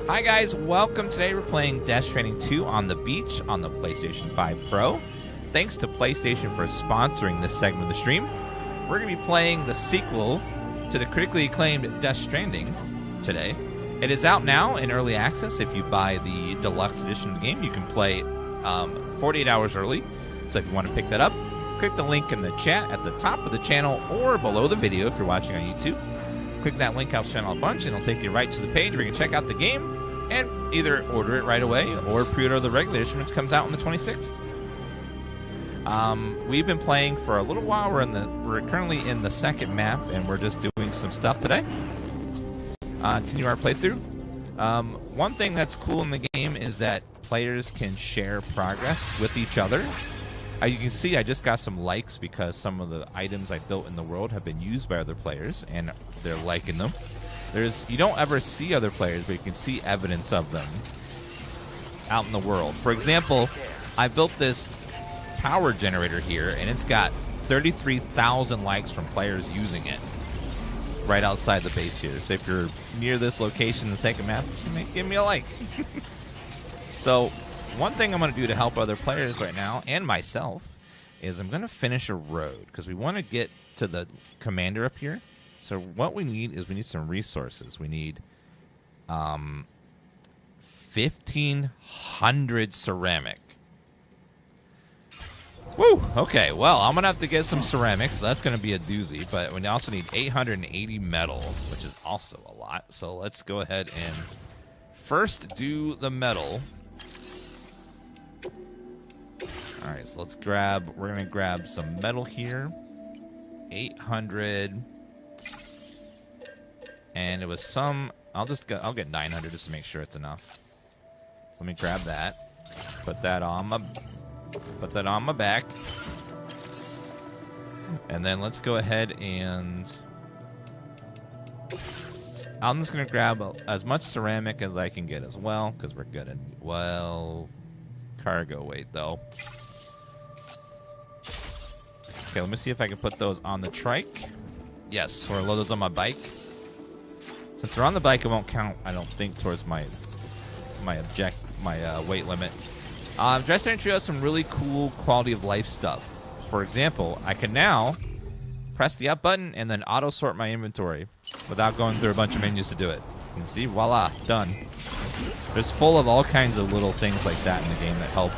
Hi guys, welcome. Today we're playing Stranding 2 on the beach on the PlayStation 5 Pro. Thanks to PlayStation for sponsoring this segment of the stream. We're going to be playing the sequel to the critically acclaimed Stranding today. It is out now in early access. If you buy the deluxe edition of the game, you can play 48 hours early. So if you want to pick that up, click the link in the chat at the top of the channel or below the video if you're watching on YouTube. Click that link House Channel a bunch and it'll take you right to the page where you can check out the game and either order it right away or pre-order the regular edition, which comes out on the 26th. We've been playing for a little while. We're currently in the second map and we're just doing some stuff today. Continue our playthrough. One thing that's cool in the game is that players can share progress with each other. You can see I just got some likes because some of the items I built in the world have been used by other players and they're liking them. You don't ever see other players, but you can see evidence of them out in the world. For example, I built this power generator here and it's got 33,000 likes from players using it right outside the base here. So if you're near this location in the second map, give me a like. So one thing I'm going to do to help other players right now, and myself, is I'm going to finish a road, because we want to get to the commander up here. So what we need is we need some resources. We need 1,500 ceramic. Woo! Okay, well, I'm going to have to get some ceramics, so that's going to be a doozy. But we also need 880 metal, which is also a lot. So let's go ahead and first do the metal. All right, so we're going to grab some metal here. 800. And it was some, I'll get 900 just to make sure it's enough. So let me grab that. Put that on my back. And then let's go ahead and I'm just going to grab as much ceramic as I can get as well, because we're good at, well, cargo weight though. Okay, let me see if I can put those on the trike. Yes, or load those on my bike. Since they're on the bike, it won't count, I don't think, towards my weight limit. Dressing Trio has some really cool quality of life stuff. For example, I can now press the up button and then auto sort my inventory without going through a bunch of menus to do it. You can see, voila, done. It's full of all kinds of little things like that in the game that help.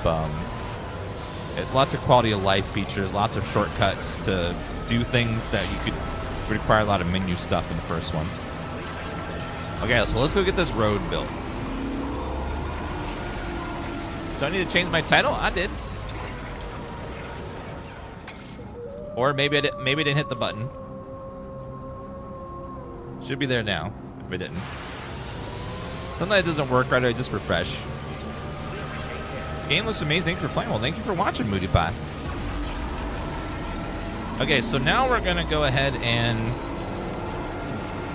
Lots of quality of life features, lots of shortcuts to do things that you could require a lot of menu stuff in the first one. Okay, so let's go get this road built. Do I need to change my title? I did. Or maybe I didn't hit the button. Should be there now, if I didn't. Sometimes it doesn't work right away, just refresh. Game looks amazing. Thanks for playing. Well, thank you for watching, Moody Pie. Okay, so now we're going to go ahead and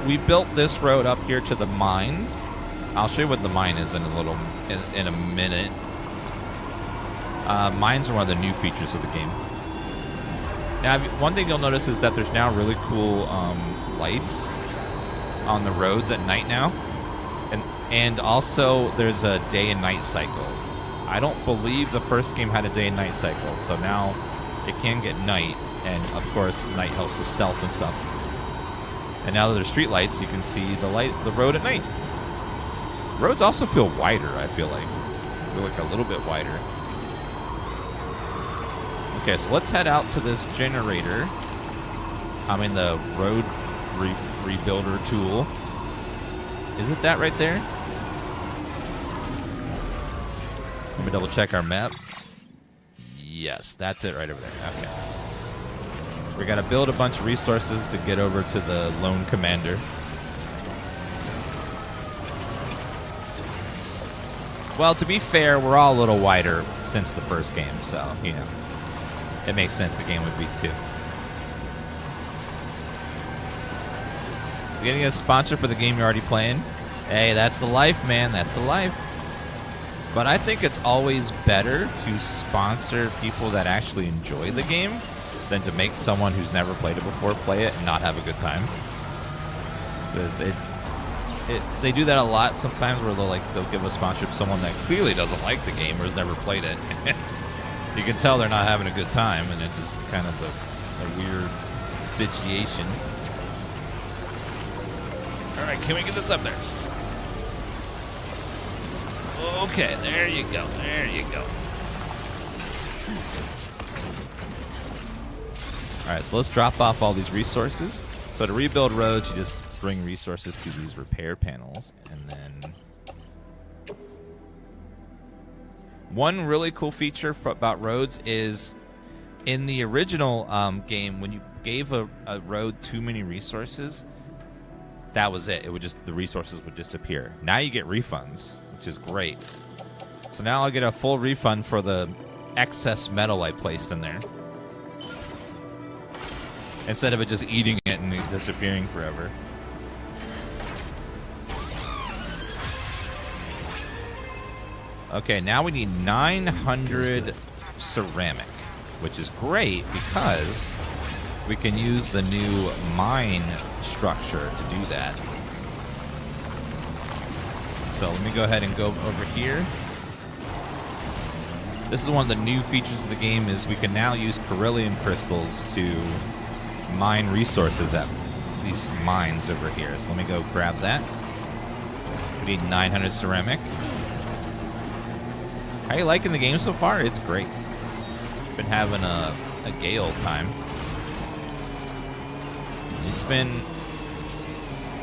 we built this road up here to the mine. I'll show you what the mine is in a minute. Mines are one of the new features of the game. Now, one thing you'll notice is that there's now really cool lights on the roads at night now. And also there's a day and night cycle. I don't believe the first game had a day and night cycle, so now it can get night, and of course night helps with stealth and stuff. And now that there's street lights, you can see the road at night. Roads also feel wider, I feel like. A little bit wider. Okay, so let's head out to this generator. The road rebuilder tool. Is it that right there? Let me double check our map. Yes, that's it right over there. Okay. So we got to build a bunch of resources to get over to the lone commander. Well, to be fair, we're all a little wider since the first game, so, you know, it makes sense the game would be too. Getting a sponsor for the game you're already playing? Hey, that's the life, man. That's the life. But I think it's always better to sponsor people that actually enjoy the game than to make someone who's never played it before play it and not have a good time. They do that a lot sometimes, where they'll give a sponsorship to someone that clearly doesn't like the game or has never played it. And you can tell they're not having a good time, and it's just kind of a weird situation. All right, can we get this up there? Okay, there you go. There you go. All right, so let's drop off all these resources. So to rebuild roads, you just bring resources to these repair panels. And then one really cool feature about roads is in the original game, when you gave a road too many resources, that was it. The resources would disappear. Now you get refunds, which is great. So now I'll get a full refund for the excess metal I placed in there, instead of it just eating it and it disappearing forever. Okay, now we need 900 ceramic, which is great because we can use the new mine structure to do that. So let me go ahead and go over here. This is one of the new features of the game, is we can now use beryllium crystals to mine resources at these mines over here. So let me go grab that. We need 900 ceramic. How you liking the game so far? It's great. Been having a gale time.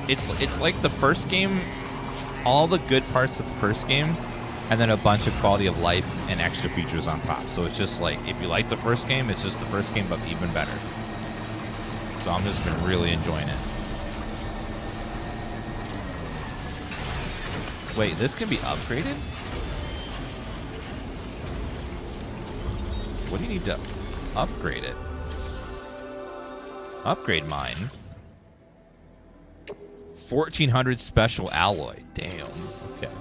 It's like the first game, all the good parts of the first game, and then a bunch of quality of life and extra features on top. So it's just like, if you like the first game, it's just the first game, but even better. So I'm just been really enjoying it. Wait, this can be upgraded? What do you need to upgrade it? Upgrade mine. 1400 special alloy. Damn. Okay.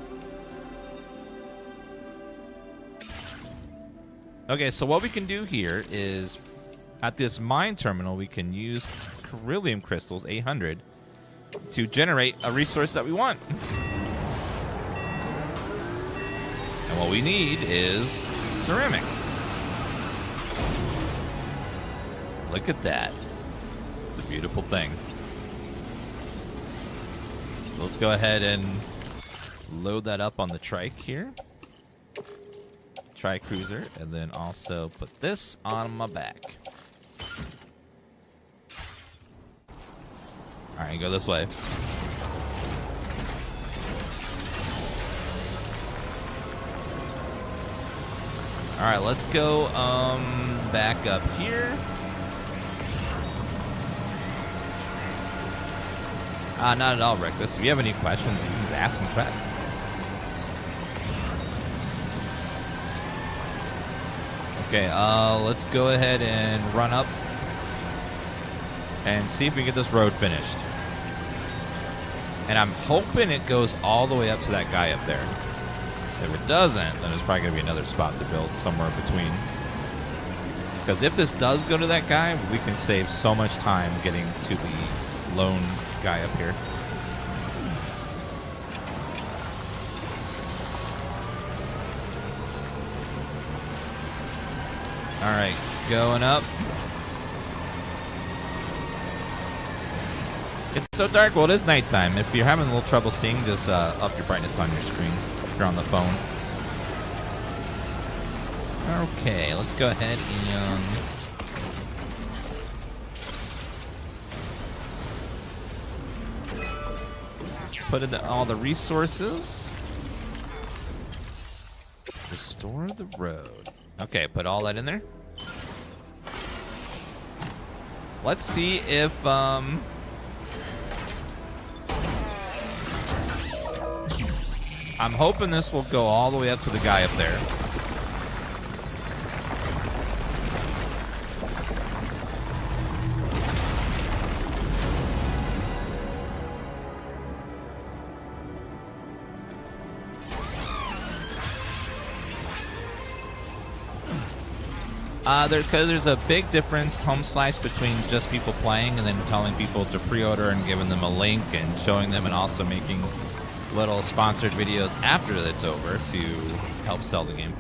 Okay, so what we can do here is, at this mine terminal, we can use beryllium crystals, 800, to generate a resource that we want. And what we need is ceramic. Look at that. It's a beautiful thing. So let's go ahead and load that up on the trike here. Tri-cruiser, and then also put this on my back. Alright, go this way. Alright, let's go back up here. Not at all, Reckless. If you have any questions, you can just ask in chat. Okay, let's go ahead and run up and see if we can get this road finished. And I'm hoping it goes all the way up to that guy up there. If it doesn't, then there's probably going to be another spot to build somewhere in between. Because if this does go to that guy, we can save so much time getting to the lone guy up here. All right, going up. It's so dark. Well, it is nighttime. If you're having a little trouble seeing, just up your brightness on your screen if you're on the phone. Okay, let's go ahead and put in all the resources. Restore the road. Okay, put all that in there. Let's see if I'm hoping this will go all the way up to the guy up there. There's a big difference, home slice, between just people playing and then telling people to pre-order and giving them a link and showing them, and also making little sponsored videos after it's over to help sell the game.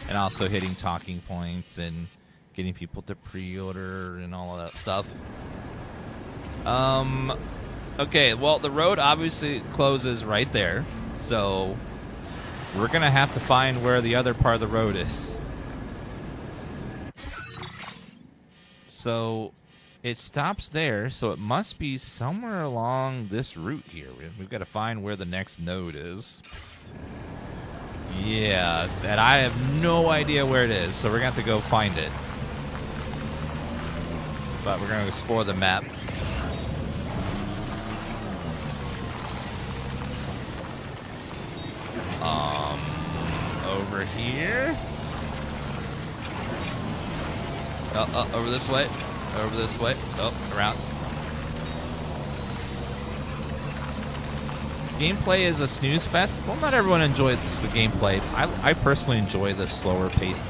And also hitting talking points and getting people to pre-order and all of that stuff. Okay, well, the road obviously closes right there, so we're going to have to find where the other part of the road is. So it stops there, so it must be somewhere along this route here. We've got to find where the next node is. Yeah, and I have no idea where it is, so we're going to have to go find it. But we're going to explore the map. Over here. Over this way. Over this way. Oh, around. Gameplay is a snooze fest. Well, not everyone enjoys the gameplay. I personally enjoy the slower paced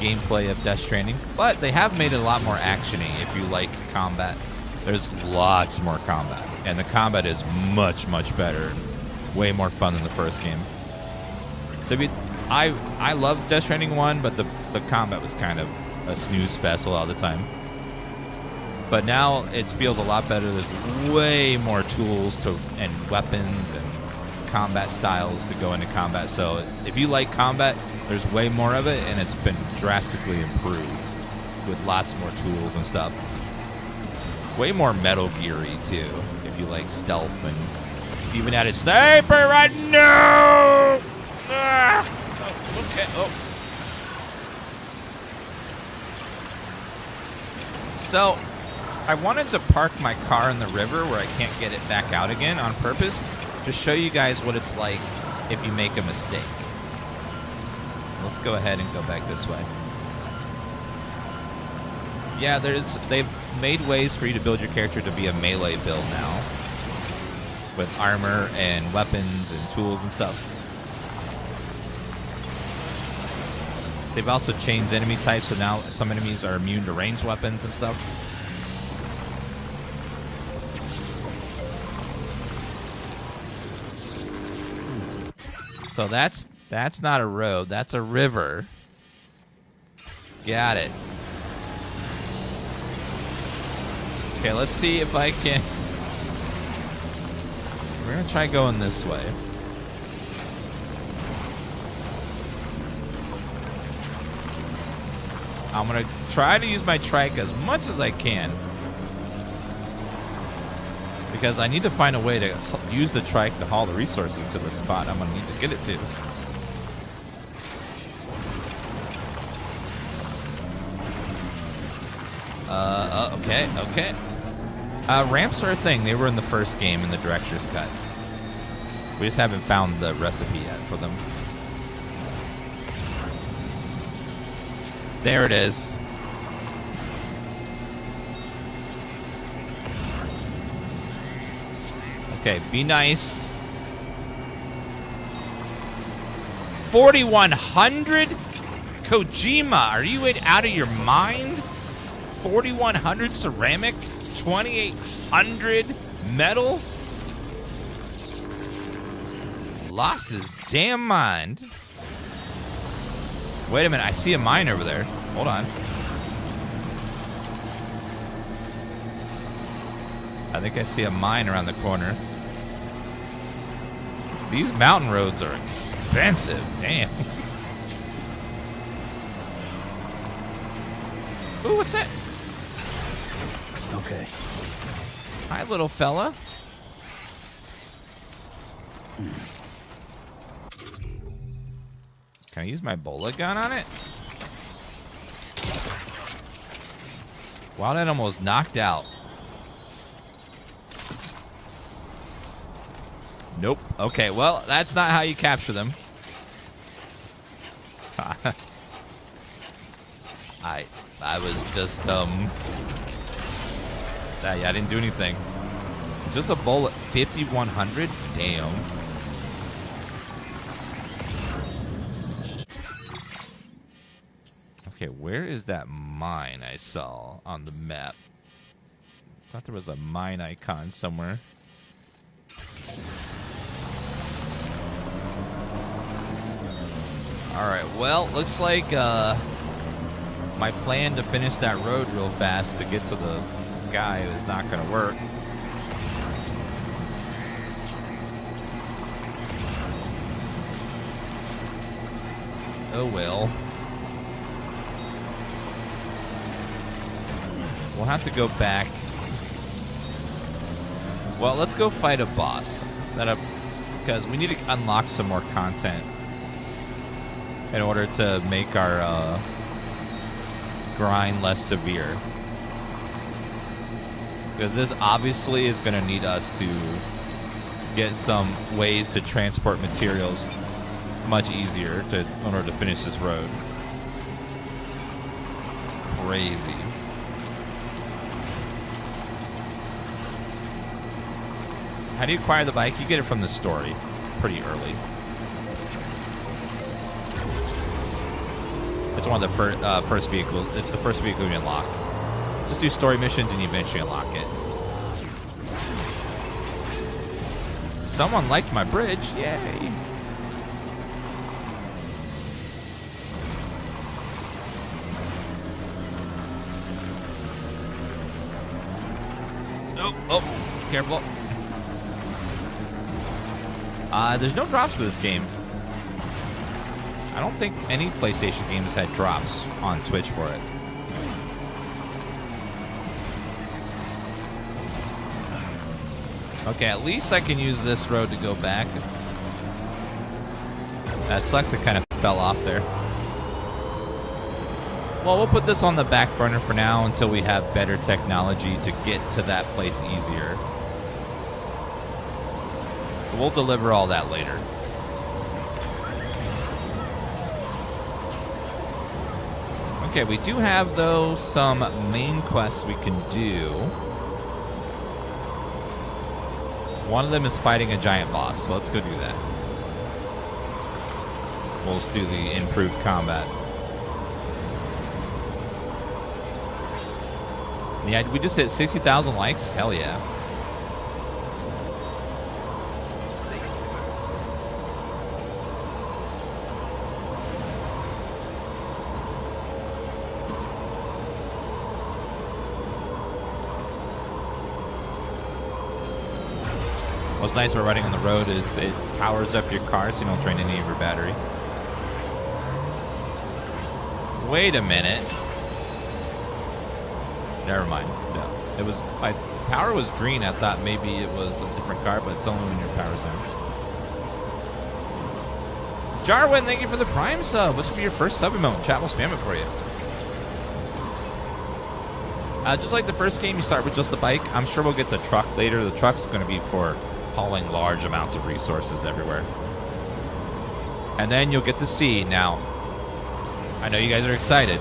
gameplay of Death Stranding, but they have made it a lot more actiony if you like combat. There's lots more combat, and the combat is much, much better and way more fun than the first game. So I love Death Stranding 1, but the combat was kind of a snooze fest a lot of the time. But now it feels a lot better. There's way more tools and weapons and combat styles to go into combat. So if you like combat, there's way more of it, and it's been drastically improved with lots more tools and stuff. Way more Metal Gear-y too, if you like stealth, and even added sniper right now. Oh, okay. Oh. So I wanted to park my car in the river where I can't get it back out again on purpose to show you guys what it's like if you make a mistake. Let's go ahead and go back this way. Yeah, they've made ways for you to build your character to be a melee build now, with armor and weapons and tools and stuff. They've also changed enemy types, so now some enemies are immune to ranged weapons and stuff. So that's not a road, that's a river. Got it. Okay, let's see if I can... We're gonna try going this way. I'm gonna try to use my trike as much as I can, because I need to find a way to use the trike to haul the resources to the spot I'm gonna need to get it to. Okay. Ramps are a thing. They were in the first game in the director's cut. We just haven't found the recipe yet for them. There it is. Okay, be nice. 4,100? Kojima, are you out of your mind? 4,100 ceramic? 2,800 metal? Lost his damn mind. Wait a minute, I see a mine over there. Hold on. I think I see a mine around the corner. These mountain roads are expensive. Damn. Ooh, what's that? Okay. Hi, little fella. Can I use my bullet gun on it? Wow, that almost knocked out. Nope. Okay, well, that's not how you capture them. I was just, yeah, I didn't do anything. Just a bullet. 5,100? Damn. Okay, where is that mine I saw on the map? I thought there was a mine icon somewhere. Alright, well, looks like my plan to finish that road real fast to get to the guy is not going to work. Oh well. We'll have to go back. Well, let's go fight a boss. Because we need to unlock some more content in order to make our grind less severe. Because this obviously is going to need us to get some ways to transport materials much easier in order to finish this road. It's crazy. How do you acquire the bike? You get it from the story pretty early. It's one of the first vehicles. It's the first vehicle you unlock. Just do story missions and you eventually unlock it. Someone liked my bridge. Yay. Oh, careful. There's no drops for this game. I don't think any PlayStation game has had drops on Twitch for it. Okay, at least I can use this road to go back. That sucks, it kind of fell off there. Well, we'll put this on the back burner for now until we have better technology to get to that place easier. So we'll deliver all that later. Okay, we do have, though, some main quests we can do. One of them is fighting a giant boss, so let's go do that. We'll do the improved combat. Yeah, we just hit 60,000 likes? Hell yeah. What's nice about riding on the road is it powers up your car so you don't drain any of your battery. Wait a minute. Never mind. No. It was, my power was green. I thought maybe it was a different car, but it's only when your power's on. Jarwin, thank you for the Prime sub. What's going to be your first sub emote? Chat will spam it for you. Just like the first game, you start with just the bike. I'm sure we'll get the truck later. The truck's going to be for hauling large amounts of resources everywhere. And then you'll get to see, now, I know you guys are excited,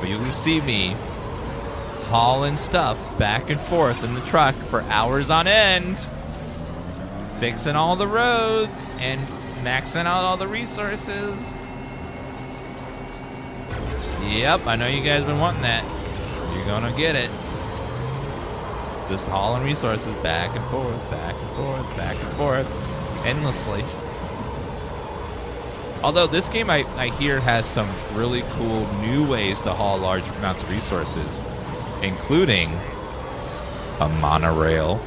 but you can see me hauling stuff back and forth in the truck for hours on end, fixing all the roads and maxing out all the resources. Yep, I know you guys been wanting that. You're gonna get it. Just hauling resources back and forth, back and forth, back and forth, endlessly. Although this game, I hear, has some really cool new ways to haul large amounts of resources, including a monorail,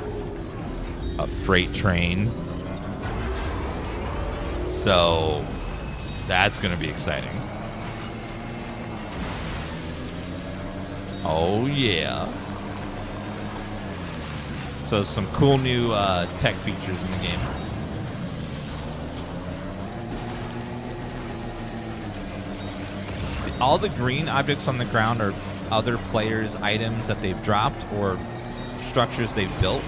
a freight train. So that's going to be exciting. Oh, yeah. So some cool new tech features in the game. See, all the green objects on the ground are other players' items that they've dropped or structures they've built.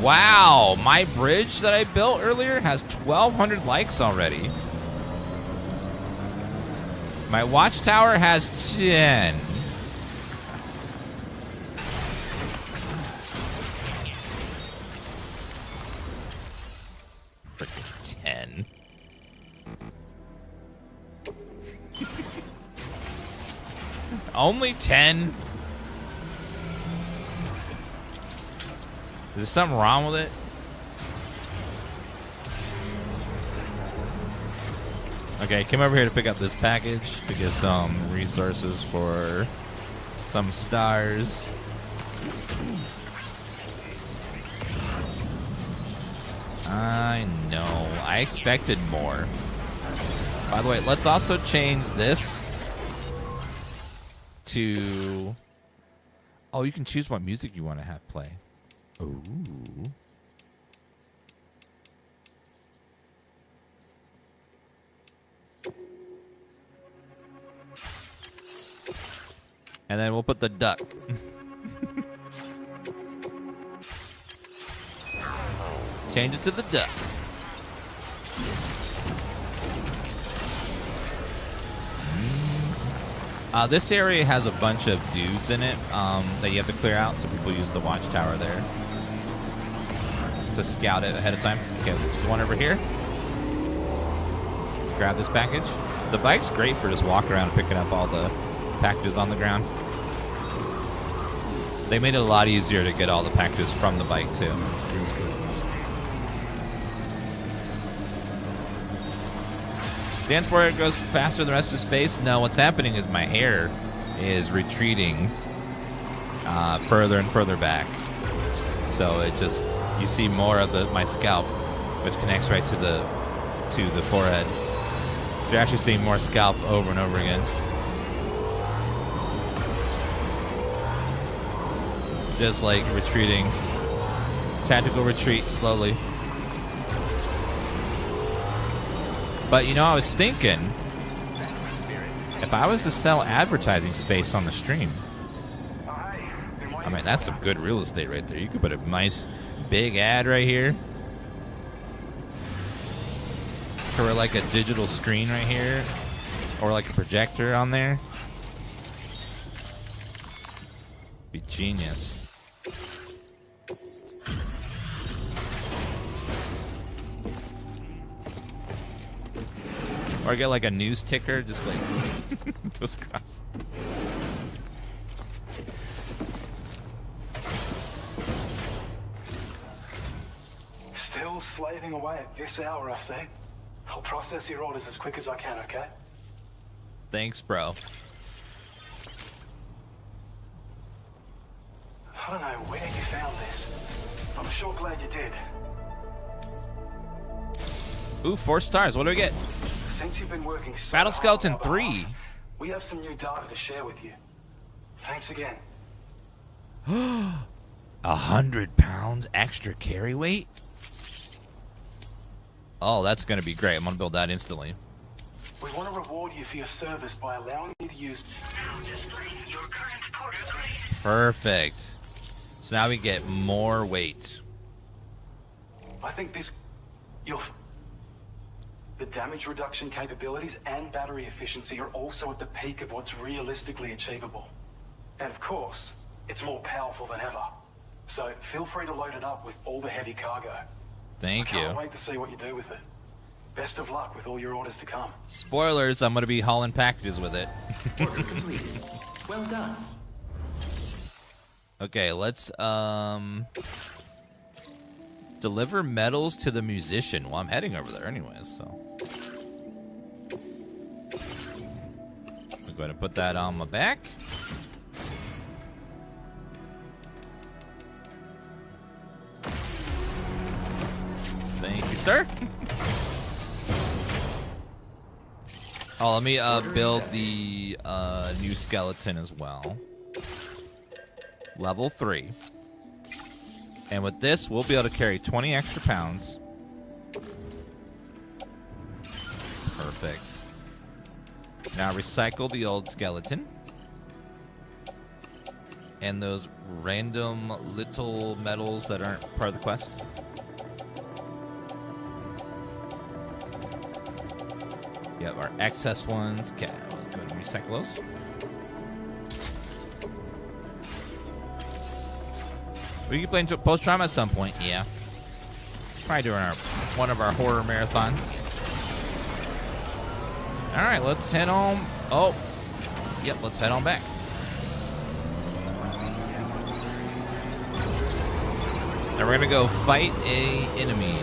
Wow, my bridge that I built earlier has 1,200 likes already. My watchtower has 10. Freaking 10. Only 10? Is there something wrong with it? Okay, came over here to pick up this package to get some resources for some stars. I know. I expected more. By the way, let's also change this to... Oh, you can choose what music you want to have play. Ooh. And then we'll put the duck. Change it to the duck. This area has a bunch of dudes in it that you have to clear out, so people use the watchtower there to scout it ahead of time. Okay, there's one over here. Let's grab this package. The bike's great for just walking around and picking up all the packages on the ground. They made it a lot easier to get all the packages from the bike, too. Dance Warrior goes faster than the rest of his face. No, what's happening is my hair is retreating further and further back. So it just, you see more of my scalp, which connects right to the forehead. You're actually seeing more scalp over and over again. Just like retreating. Tactical retreat slowly. But you know, I was thinking, if I was to sell advertising space on the stream, I mean, that's some good real estate right there. You could put a nice big ad right here. Or like a digital screen right here. Or like a projector on there. Be genius. Or get like a news ticker, just like goes across. Still slaving away at this hour, I say. I'll process your orders as quick as I can, okay? Thanks, bro. I don't know where you found this. I'm sure glad you did. Ooh, 4 stars. What do we get? Since you've been working so Battle hard Skeleton on our 3. behalf, we have some new data to share with you. Thanks again. 100 pounds extra carry weight? Oh, that's going to be great. I'm going to build that instantly. We want to reward you for your service by allowing you to use... Perfect. So now we get more weight. I think this... The damage reduction capabilities and battery efficiency are also at the peak of what's realistically achievable. And of course, it's more powerful than ever. So feel free to load it up with all the heavy cargo. Thank you. I can't wait to see what you do with it. Best of luck with all your orders to come. Spoilers, I'm going to be hauling packages with it. Order completed. Well done. Okay, let's deliver medals to the musician. Well, I'm heading over there anyways, so. I'm going to put that on my back. Thank you, sir. Oh, let me build the new skeleton as well. Level 3. And with this, we'll be able to carry 20 extra pounds. Perfect. Now recycle the old skeleton. And those random little metals that aren't part of the quest. We have our excess ones. Okay, we'll go ahead and recycle those. We can play into post-drama at some point, yeah. Probably during one of our horror marathons. All right, let's head on. Oh, yep, let's head on back. Now we're gonna go fight a enemy.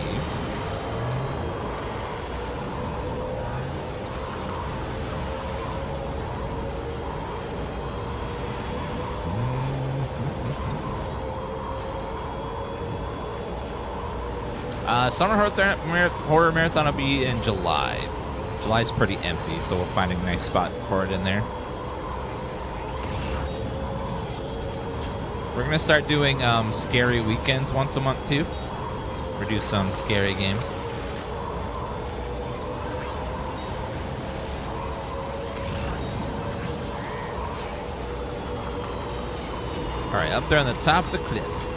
Summer Horror Marathon will be in July. July's pretty empty, so we'll find a nice spot for it in there. We're going to start doing scary weekends once a month, too. Or do some scary games. Alright, up there on the top of the cliff.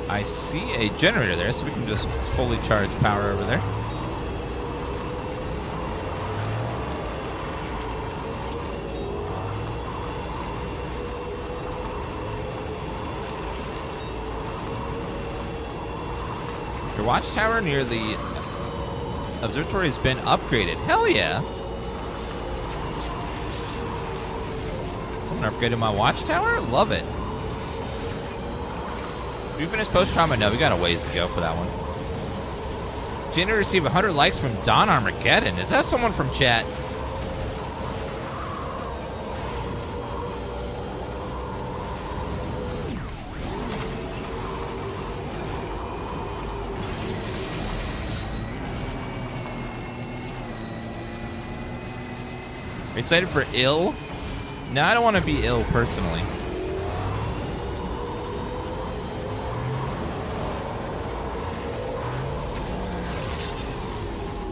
I see a generator there, so we can just fully charge power over there. Your watchtower near the observatory has been upgraded. Hell yeah! Someone upgraded my watchtower? Love it. Did we finish post-trauma? No, we got a ways to go for that one. Jenny received 100 likes from Don Armageddon. Is that someone from chat? Are you excited for ill? No, I don't want to be ill personally.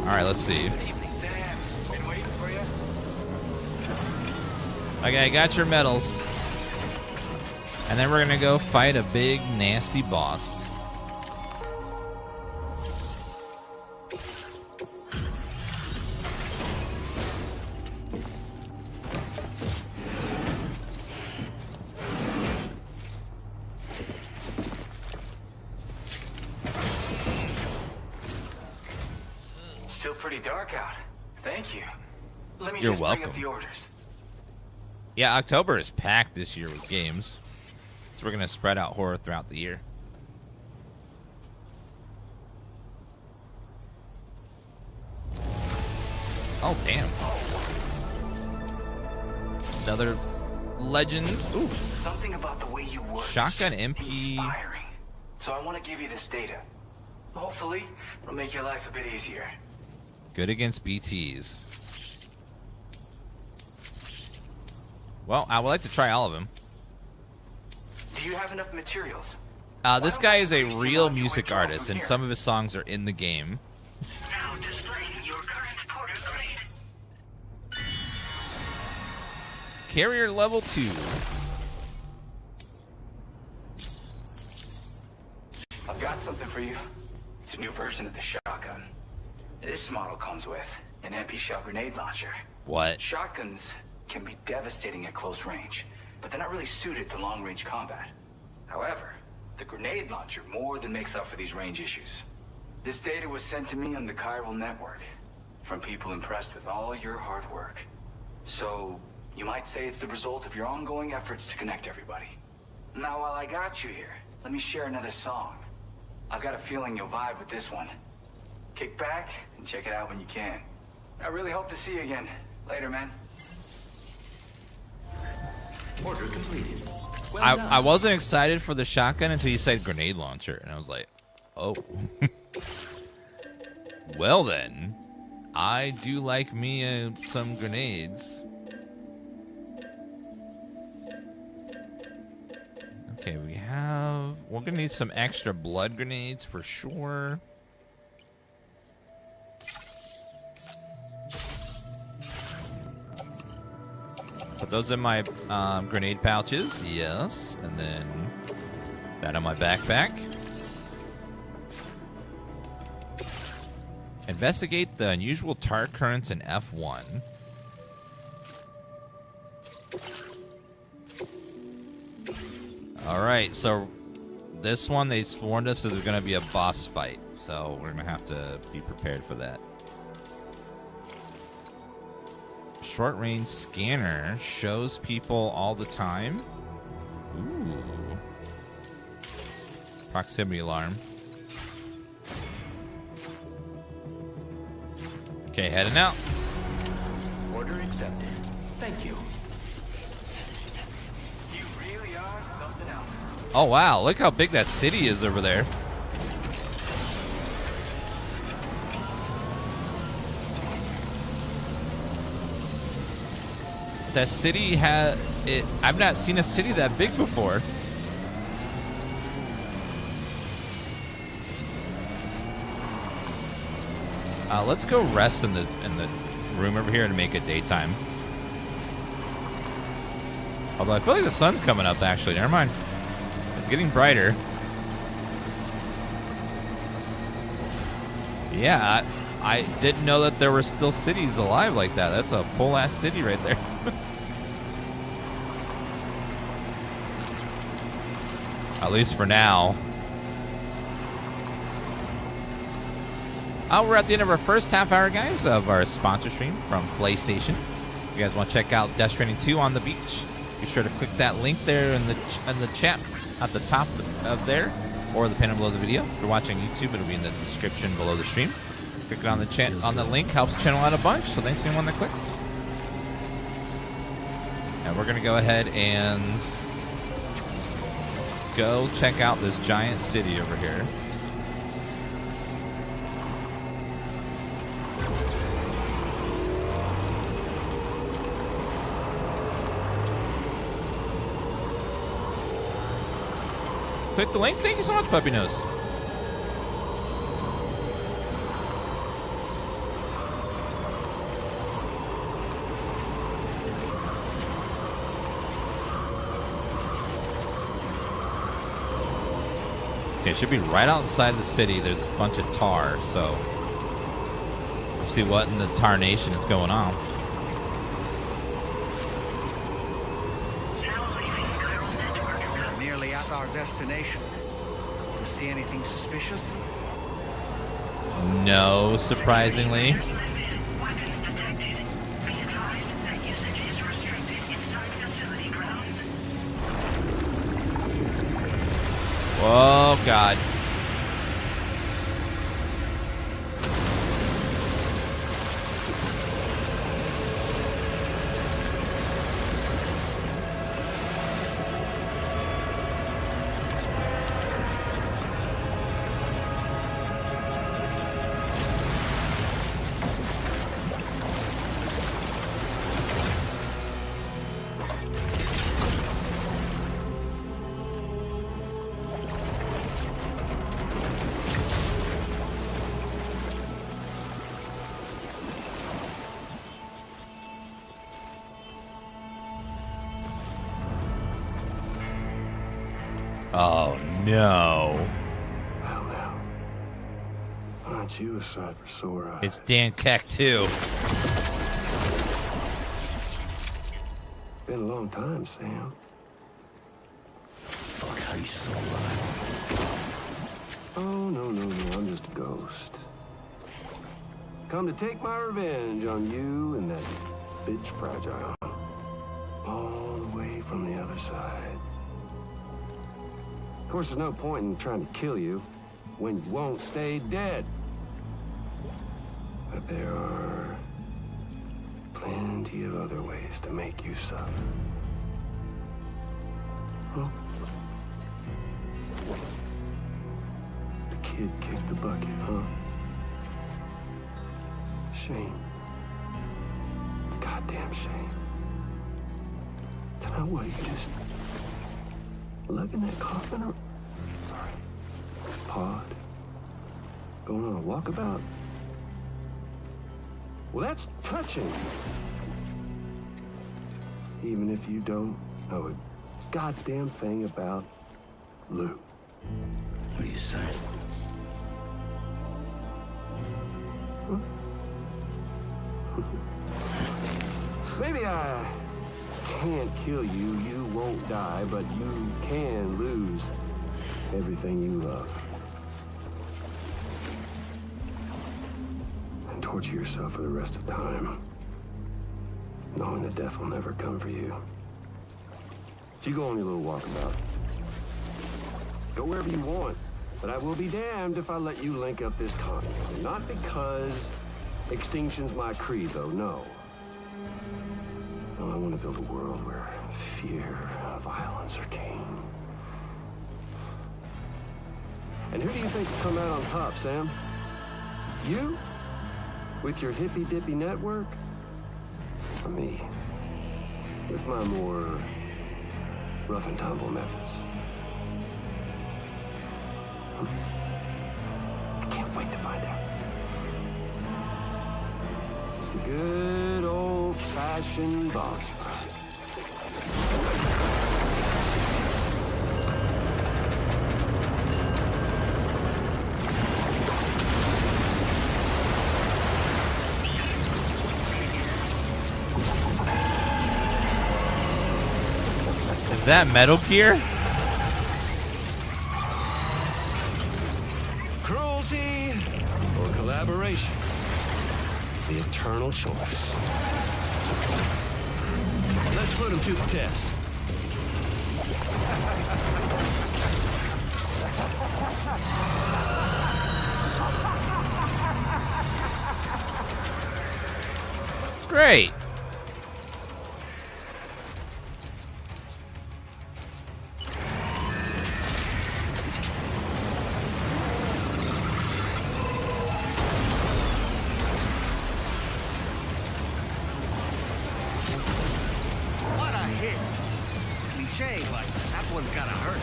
All right, let's see. Okay, I got your medals. And then we're gonna go fight a big, nasty boss. Still pretty dark out. Thank you. Let me You're just welcome. bring up the orders. Yeah, October is packed this year with games. So we're gonna spread out horror throughout the year. Oh, damn. Another Legends. Ooh. Something about the way you work Shotgun is just MP. inspiring. So I want to give you this data. Hopefully, it'll make your life a bit easier. Good against BTs. Well, I would like to try all of them. Do you have enough materials? This guy is a real music artist, and some of his songs are in the game. Now displaying your current porter grade. Carrier level 2. I've got something for you. It's a new version of the shotgun. This model comes with an MP shell grenade launcher. What? Shotguns can be devastating at close range, but they're not really suited to long-range combat. However, the grenade launcher more than makes up for these range issues. This data was sent to me on the chiral network from people impressed with all your hard work. So, you might say it's the result of your ongoing efforts to connect everybody. Now, while I got you here, let me share another song. I've got a feeling you'll vibe with this one. Kick back and check it out when you can. I really hope to see you again. Later, man. Order completed. Well done. I wasn't excited for the shotgun until you said grenade launcher, and I was like, oh. Well then, I do like me some grenades. Okay, we're gonna need some extra blood grenades for sure. Put those in my grenade pouches, yes, and then that on my backpack. Investigate the unusual tar currents in F1. All right, so this one, they warned us that there's going to be a boss fight, so we're going to have to be prepared for that. Short range scanner shows people all the time. Ooh. Proximity alarm. Okay, heading out. Order accepted. Thank you. You really are something else. Oh, wow. Look how big that city is over there. That city has it. I've not seen a city that big before. Let's go rest in the room over here and make it daytime. Although I feel like the sun's coming up, actually. Never mind. It's getting brighter. Yeah, I didn't know that there were still cities alive like that. That's a full-ass city right there. At least for now. We're at the end of our first half hour, guys, of our sponsor stream from PlayStation. If you guys want to check out Death Stranding 2 on the beach, be sure to click that link there in the chat at the top of there, or the panel below the video. If you're watching YouTube, it'll be in the description below the stream. Clicking on the link helps the channel out a bunch, so thanks to anyone that clicks. And we're going to go ahead and go check out this giant city over here. Click the link. Thank you so much, Puppy Nose. Okay, it should be right outside the city. There's a bunch of tar, so we'll see what in the tarnation is going on. Nearly at our destination. Do you see anything suspicious? No, surprisingly. Oh, God. Oh, no. Well, now, aren't you a sight for sore eyes? It's Dan Keck, too. Been a long time, Sam. Fuck, how you still alive? Oh, no, I'm just a ghost. Come to take my revenge on you and that bitch Fragile. All the way from the other side. Of course, there's no point in trying to kill you when you won't stay dead. But there are plenty of other ways to make you suffer. Huh? The kid kicked the bucket, huh? Shame. Goddamn shame. Tonight, what, you just lugging that coffin or pod? Going on a walkabout? Well, that's touching. Even if you don't know a goddamn thing about Lou. What are you saying? Huh? Maybe I can't kill you, you won't die, but you can lose everything you love. And torture yourself for the rest of time, knowing that death will never come for you. So you go on your little walkabout. Go wherever you want, but I will be damned if I let you link up this continent. Not because extinction's my creed, though, no. No, I want to build a world where fear and violence are king. And who do you think will come out on top, Sam? You? With your hippy-dippy network? Or me? With my more rough and tumble methods? I can't wait to find out. Just a good old-fashioned boss fight. Is that Metal Gear? Cruelty or collaboration? The eternal choice. Let's put him to the test. Great. What a hit. Cliche, but that one's gotta hurt.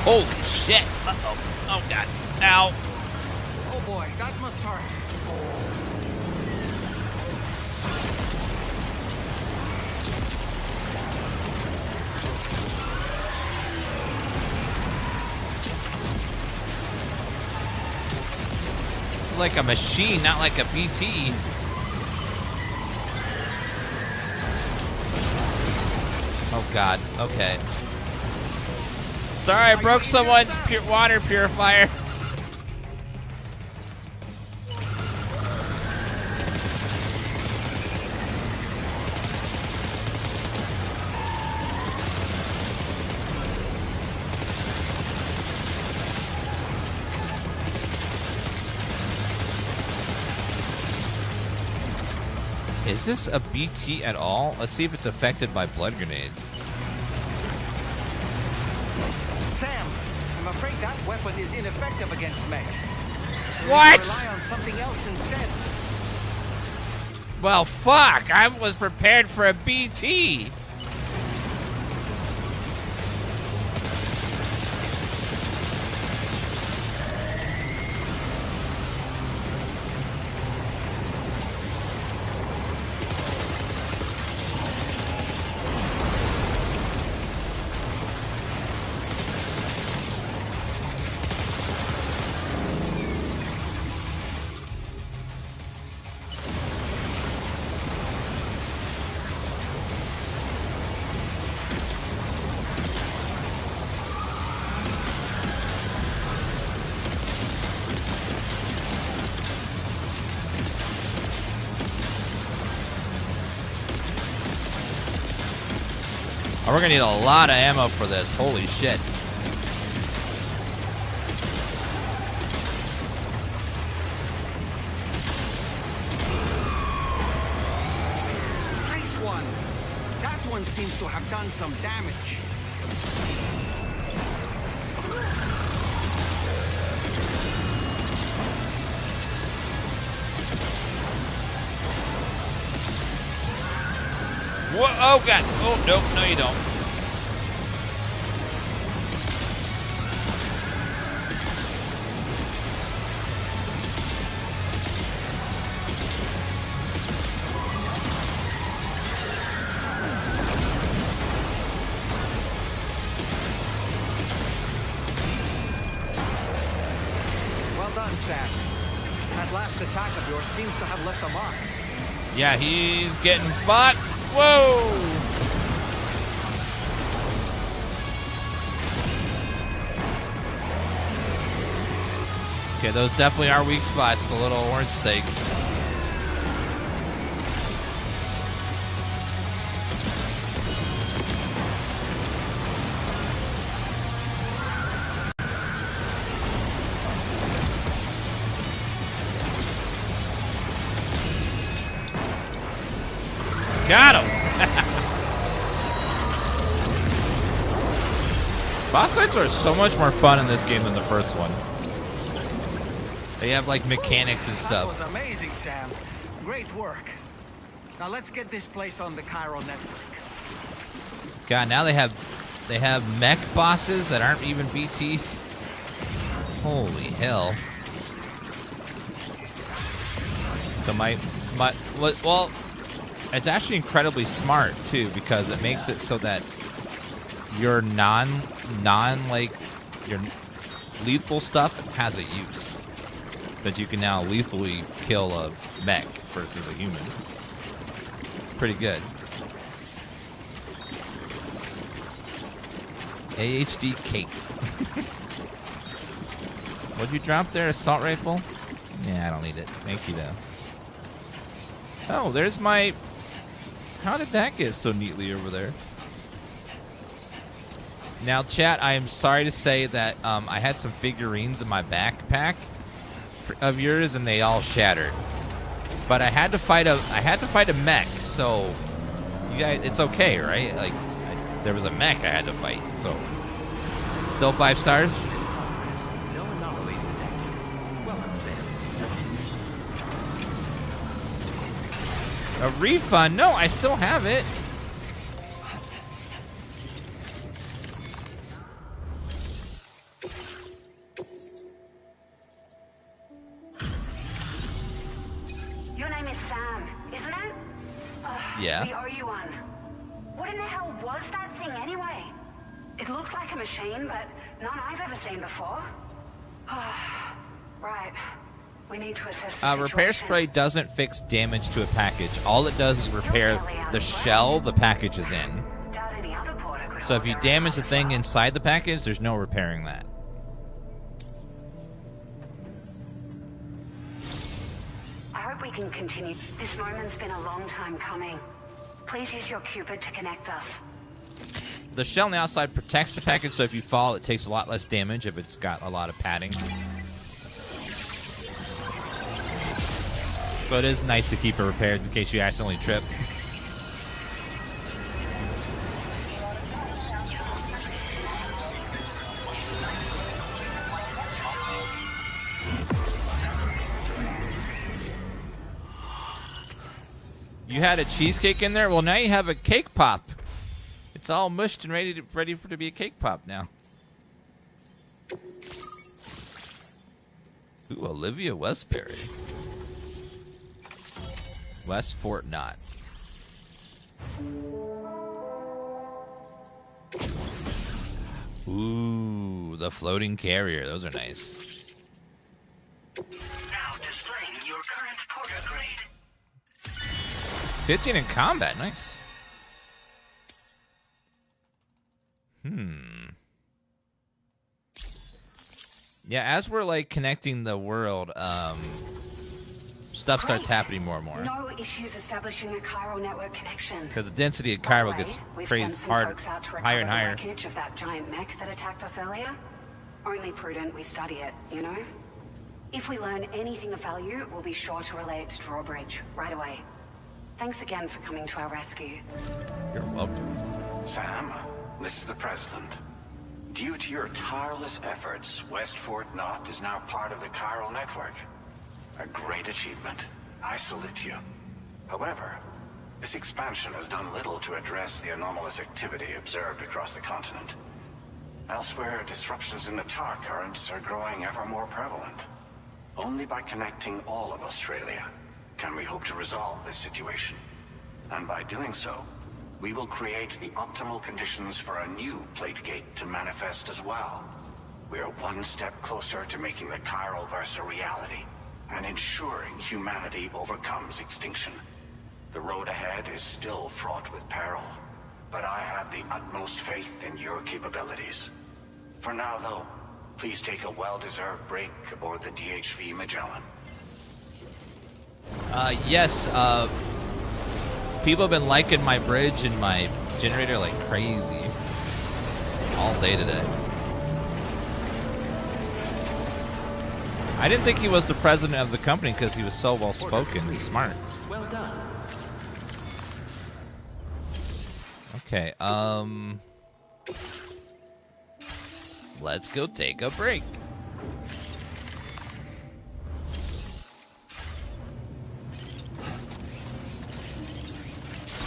Holy shit. Uh-oh. Oh, God. Ow. Oh boy, that must hurt. It's like a machine, not like a BT. Oh, God. Okay. Sorry, I broke someone's water purifier. Is this a BT at all? Let's see if it's affected by blood grenades. Sam, I'm afraid that weapon is ineffective against mechs. What? Rely on something else instead. Well, fuck! I was prepared for a BT! Oh, we're gonna need a lot of ammo for this. Holy shit. Nice one. That one seems to have done some damage. Whoa, oh, God. Oh, nope. No, you don't. Well done, Sam. That last attack of yours seems to have left a mark. Yeah, he's getting fucked. Whoa! Okay, those definitely are weak spots, the little orange stakes. Got him! Boss fights are so much more fun in this game than the first one. They have like mechanics and That stuff. was amazing, Sam. Great work. Now let's get this place on the Chiral network. God, now they have mech bosses that aren't even BTs. Holy hell. So well, it's actually incredibly smart too, because it makes it so that your like your lethal stuff has a use. That you can now lethally kill a mech versus a human. It's pretty good. AHD caked. What'd you drop there? Assault rifle? Yeah, I don't need it. Thank you though. Oh, there's my... How did that get so neatly over there? Now, chat, I am sorry to say that I had some figurines in my backpack of yours, and they all shattered. But I had to fight a mech, so you guys, it's okay, right? Like, there was a mech I had to fight, so still 5 stars. No anomalies detected. Well, I'm saying. A refund? No, I still have it. Your name is Sam, isn't it? Yeah. We owe you one. What in the hell was that thing anyway? It looks like a machine, but none I've ever seen before. Right. We need to assess the Repair situation. spray doesn't fix damage to a package. All it does is repair the shell the package is in. Doubt any other porter could So if hold you their damage the own thing well. inside the package, there's no repairing that. I hope we can continue. This moment's been a long time coming. Please use your Cupid to connect us. The shell on the outside protects the package, so if you fall, it takes a lot less damage if it's got a lot of padding. So it is nice to keep it repaired in case you accidentally trip. You had a cheesecake in there? Well, now you have a cake pop. It's all mushed and ready to be a cake pop now. Ooh, Olivia Westbury. West Fort Knott. Ooh, the floating carrier. Those are nice. Now displaying your current porter grade. 15 in combat. Nice. Yeah, as we're like connecting the world, stuff starts happening more and more. No issues establishing a chiral network connection. Because the density of By the Cairo way, gets we've crazy sent some hard, folks out to higher and recover the higher. wreckage of that giant mech that attacked us earlier. Only prudent we study it, you know? If we learn anything of value, we'll be sure to relay it to Drawbridge right away. Thanks again for coming to our rescue. You're welcome. Sam, this is the President. Due to your tireless efforts, West Fort Knott is now part of the Chiral Network. A great achievement. I salute you. However, this expansion has done little to address the anomalous activity observed across the continent. Elsewhere, disruptions in the tar currents are growing ever more prevalent. Only by connecting all of Australia can we hope to resolve this situation. And by doing so, we will create the optimal conditions for a new Plategate to manifest as well. We are one step closer to making the Chiral Verse a reality, and ensuring humanity overcomes extinction. The road ahead is still fraught with peril, but I have the utmost faith in your capabilities. For now, though, Please take a well-deserved break aboard the DHV Magellan. Yes, people have been liking my bridge and my generator like crazy all day today. I didn't think he was the president of the company because he was so well-spoken and smart. Well done. Okay, let's go take a break.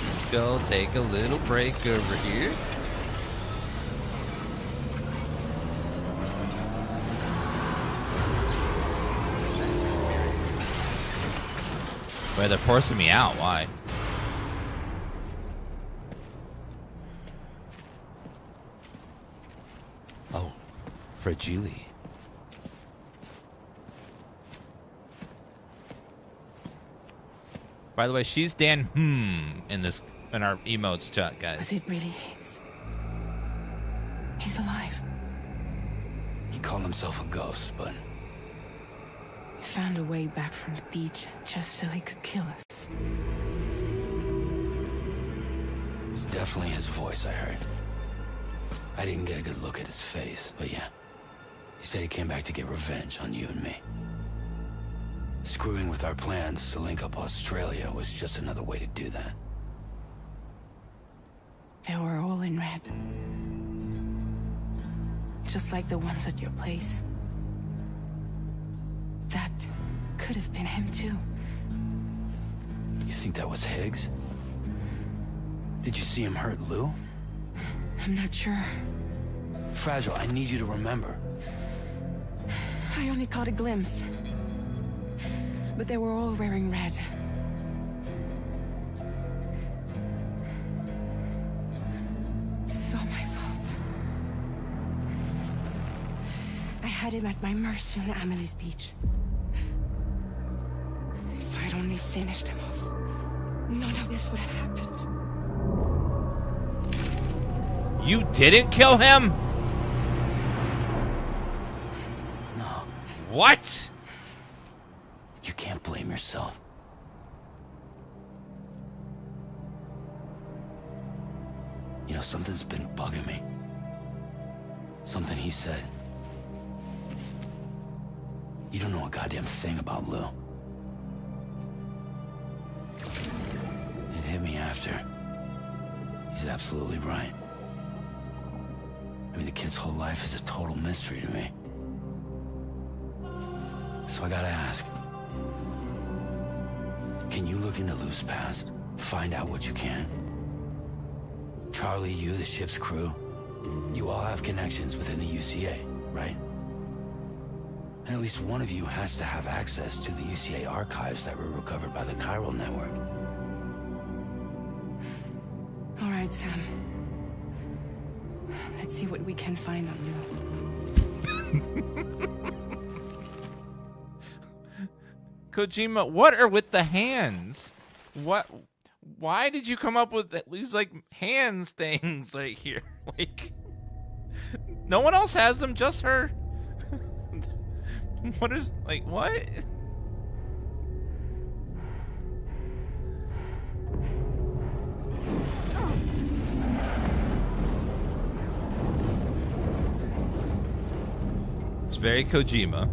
Let's go take a little break over here. Wait, they're forcing me out. Why? Oh, fragile. By the way, she's Dan in our emotes chat, guys. Was it really Higgs? He's alive. He called himself a ghost, but He found a way back from the beach just so he could kill us. it was definitely his voice I heard. I didn't get a good look at his face, but yeah. He said he came back to get revenge on you and me. Screwing with our plans to link up Australia was just another way to do that. They were all in red. Just like the ones at your place. That could have been him too. You think that was Higgs? Did you see him hurt Lou? I'm not sure. Fragile, I need you to remember. I only caught a glimpse. But they were all wearing red. This is all my fault. I had him at my mercy on Amelie's beach. If I'd only finished him off, none of this would have happened. You didn't kill him? No, What? you can't blame yourself. You know, something's been bugging me. Something he said. You don't know a goddamn thing about Lou. It hit me after. He's absolutely right. I mean, the kid's whole life is a total mystery to me. So I gotta ask. Can you look into Lou's past? Find out what you can? Charlie, you, the ship's crew, you all have connections within the UCA, right? And at least one of you has to have access to the UCA archives that were recovered by the chiral network. All right, Sam. Let's see what we can find on Lou. Kojima, what are with the hands? What? Why did you come up with these like hands things right here? Like, no one else has them, just her. What is like what? It's very Kojima.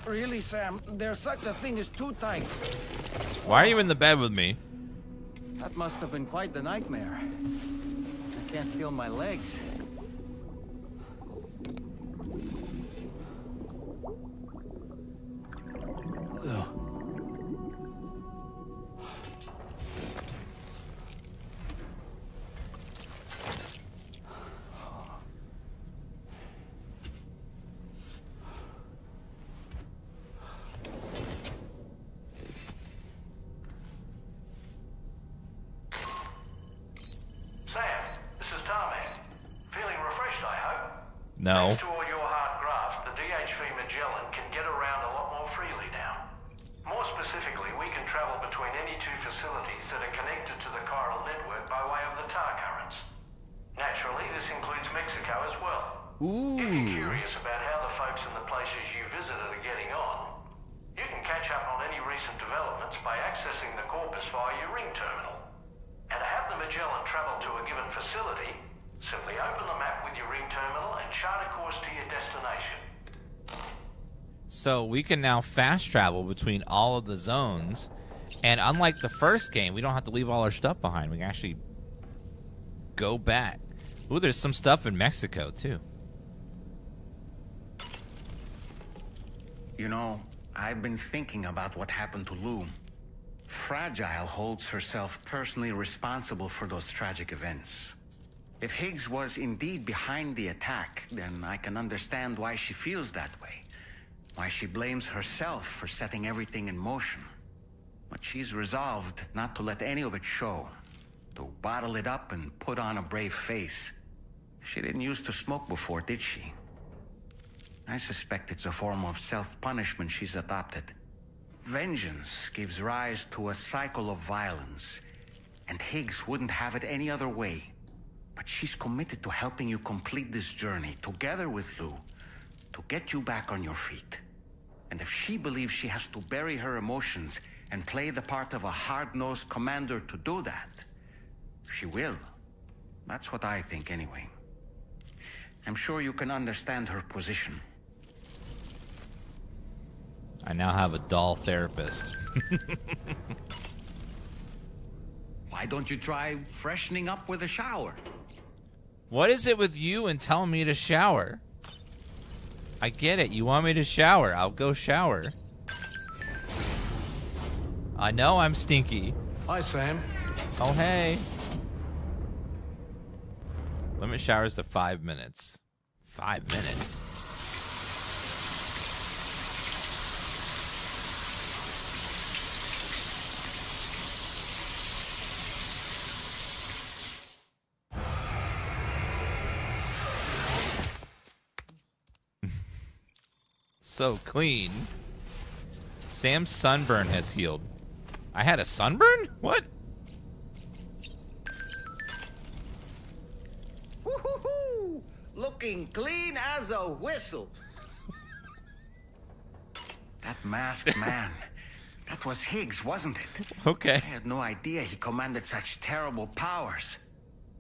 Really, Sam? There's such a thing as too tight. Why are you in the bed with me? That must have been quite the nightmare. I can't feel my legs. Lou. No. Thanks to all your hard graft, the DHV Magellan can get around a lot more freely now. More specifically, we can travel between any two facilities that are connected to the chiral network by way of the tar currents. Naturally, this includes Mexico as well. Ooh. If you're curious about how the folks in the places you visited are getting on, you can catch up on any recent developments by accessing the corpus via your ring terminal. And to have the Magellan travel to a given facility, simply open the map with your ring terminal and chart a course to your destination. So we can now fast travel between all of the zones, and unlike the first game, we don't have to leave all our stuff behind. We can actually go back. Ooh, there's some stuff in Mexico, too. You know, I've been thinking about what happened to Lou. Fragile holds herself personally responsible for those tragic events. If Higgs was indeed behind the attack, then I can understand why she feels that way. Why she blames herself for setting everything in motion. But she's resolved not to let any of it show. To bottle it up and put on a brave face. She didn't used to smoke before, did she? I suspect it's a form of self-punishment she's adopted. Vengeance gives rise to a cycle of violence, and Higgs wouldn't have it any other way. But she's committed to helping you complete this journey, together with Lou, to get you back on your feet. And if she believes she has to bury her emotions and play the part of a hard-nosed commander to do that, she will. That's what I think, anyway. I'm sure you can understand her position. I now have a doll therapist. Why don't you try freshening up with a shower? What is it with you and telling me to shower? I get it. You want me to shower. I'll go shower. I know I'm stinky. Hi, Sam. Oh, hey. Limit showers to 5 minutes. 5 minutes? So clean. Sam's sunburn has healed. I had a sunburn? What? Woo-hoo-hoo! Looking clean as a whistle. That masked man. That was Higgs, wasn't it? Okay. I had no idea he commanded such terrible powers.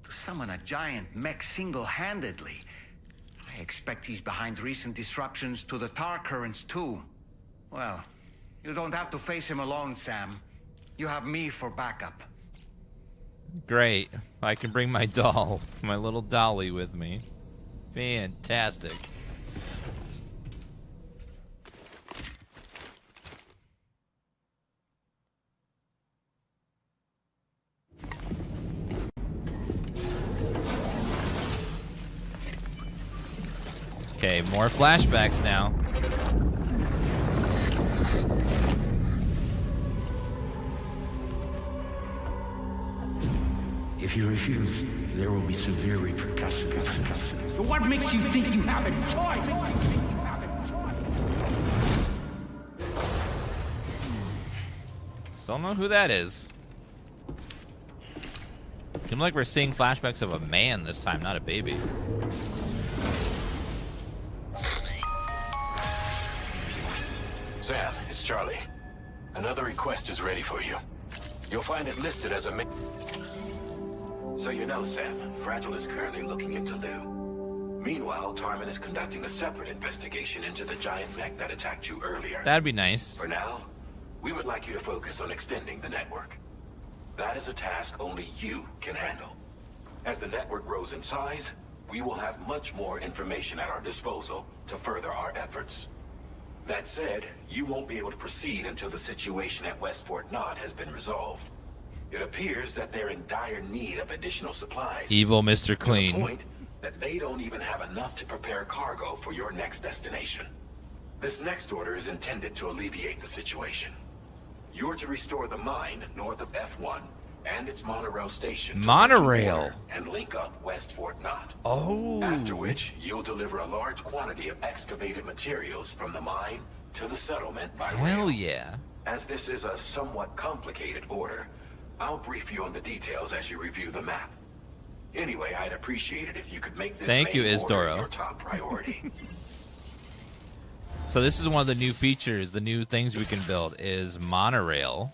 To summon a giant mech single-handedly. I expect he's behind recent disruptions to the tar currents, too. Well, you don't have to face him alone, Sam. You have me for backup. Great. I can bring my doll, my little dolly with me. Fantastic. Okay, more flashbacks now. If you refuse, there will be severe repercussions. But what makes you think you have a choice? Still don't know who that is. Seems like we're seeing flashbacks of a man this time, not a baby. Sam, it's Charlie. Another request is ready for you. You'll find it listed as a So you know, Sam, Fragile is currently looking into Lou. Meanwhile, Tarman is conducting a separate investigation into the giant mech that attacked you earlier. That'd be nice. For now, we would like you to focus on extending the network. That is a task only you can handle. As the network grows in size, we will have much more information at our disposal to further our efforts. That said, you won't be able to proceed until the situation at West Fort Knott has been resolved. It appears that they're in dire need of additional supplies. Evil Mr. Clean. To the point that they don't even have enough to prepare cargo for your next destination. This next order is intended to alleviate the situation. You're to restore the mine north of F1 and its monorail station. Monorail. And link up West Fort Knot. Oh. After which, you'll deliver a large quantity of excavated materials from the mine to the settlement by Hell rail. yeah. As this is a somewhat complicated order, I'll brief you on the details as you review the map. Anyway, I'd appreciate it if you could make this Thank you, main order Isdoro. your top priority. So this is one of the new features, the new things we can build is monorail.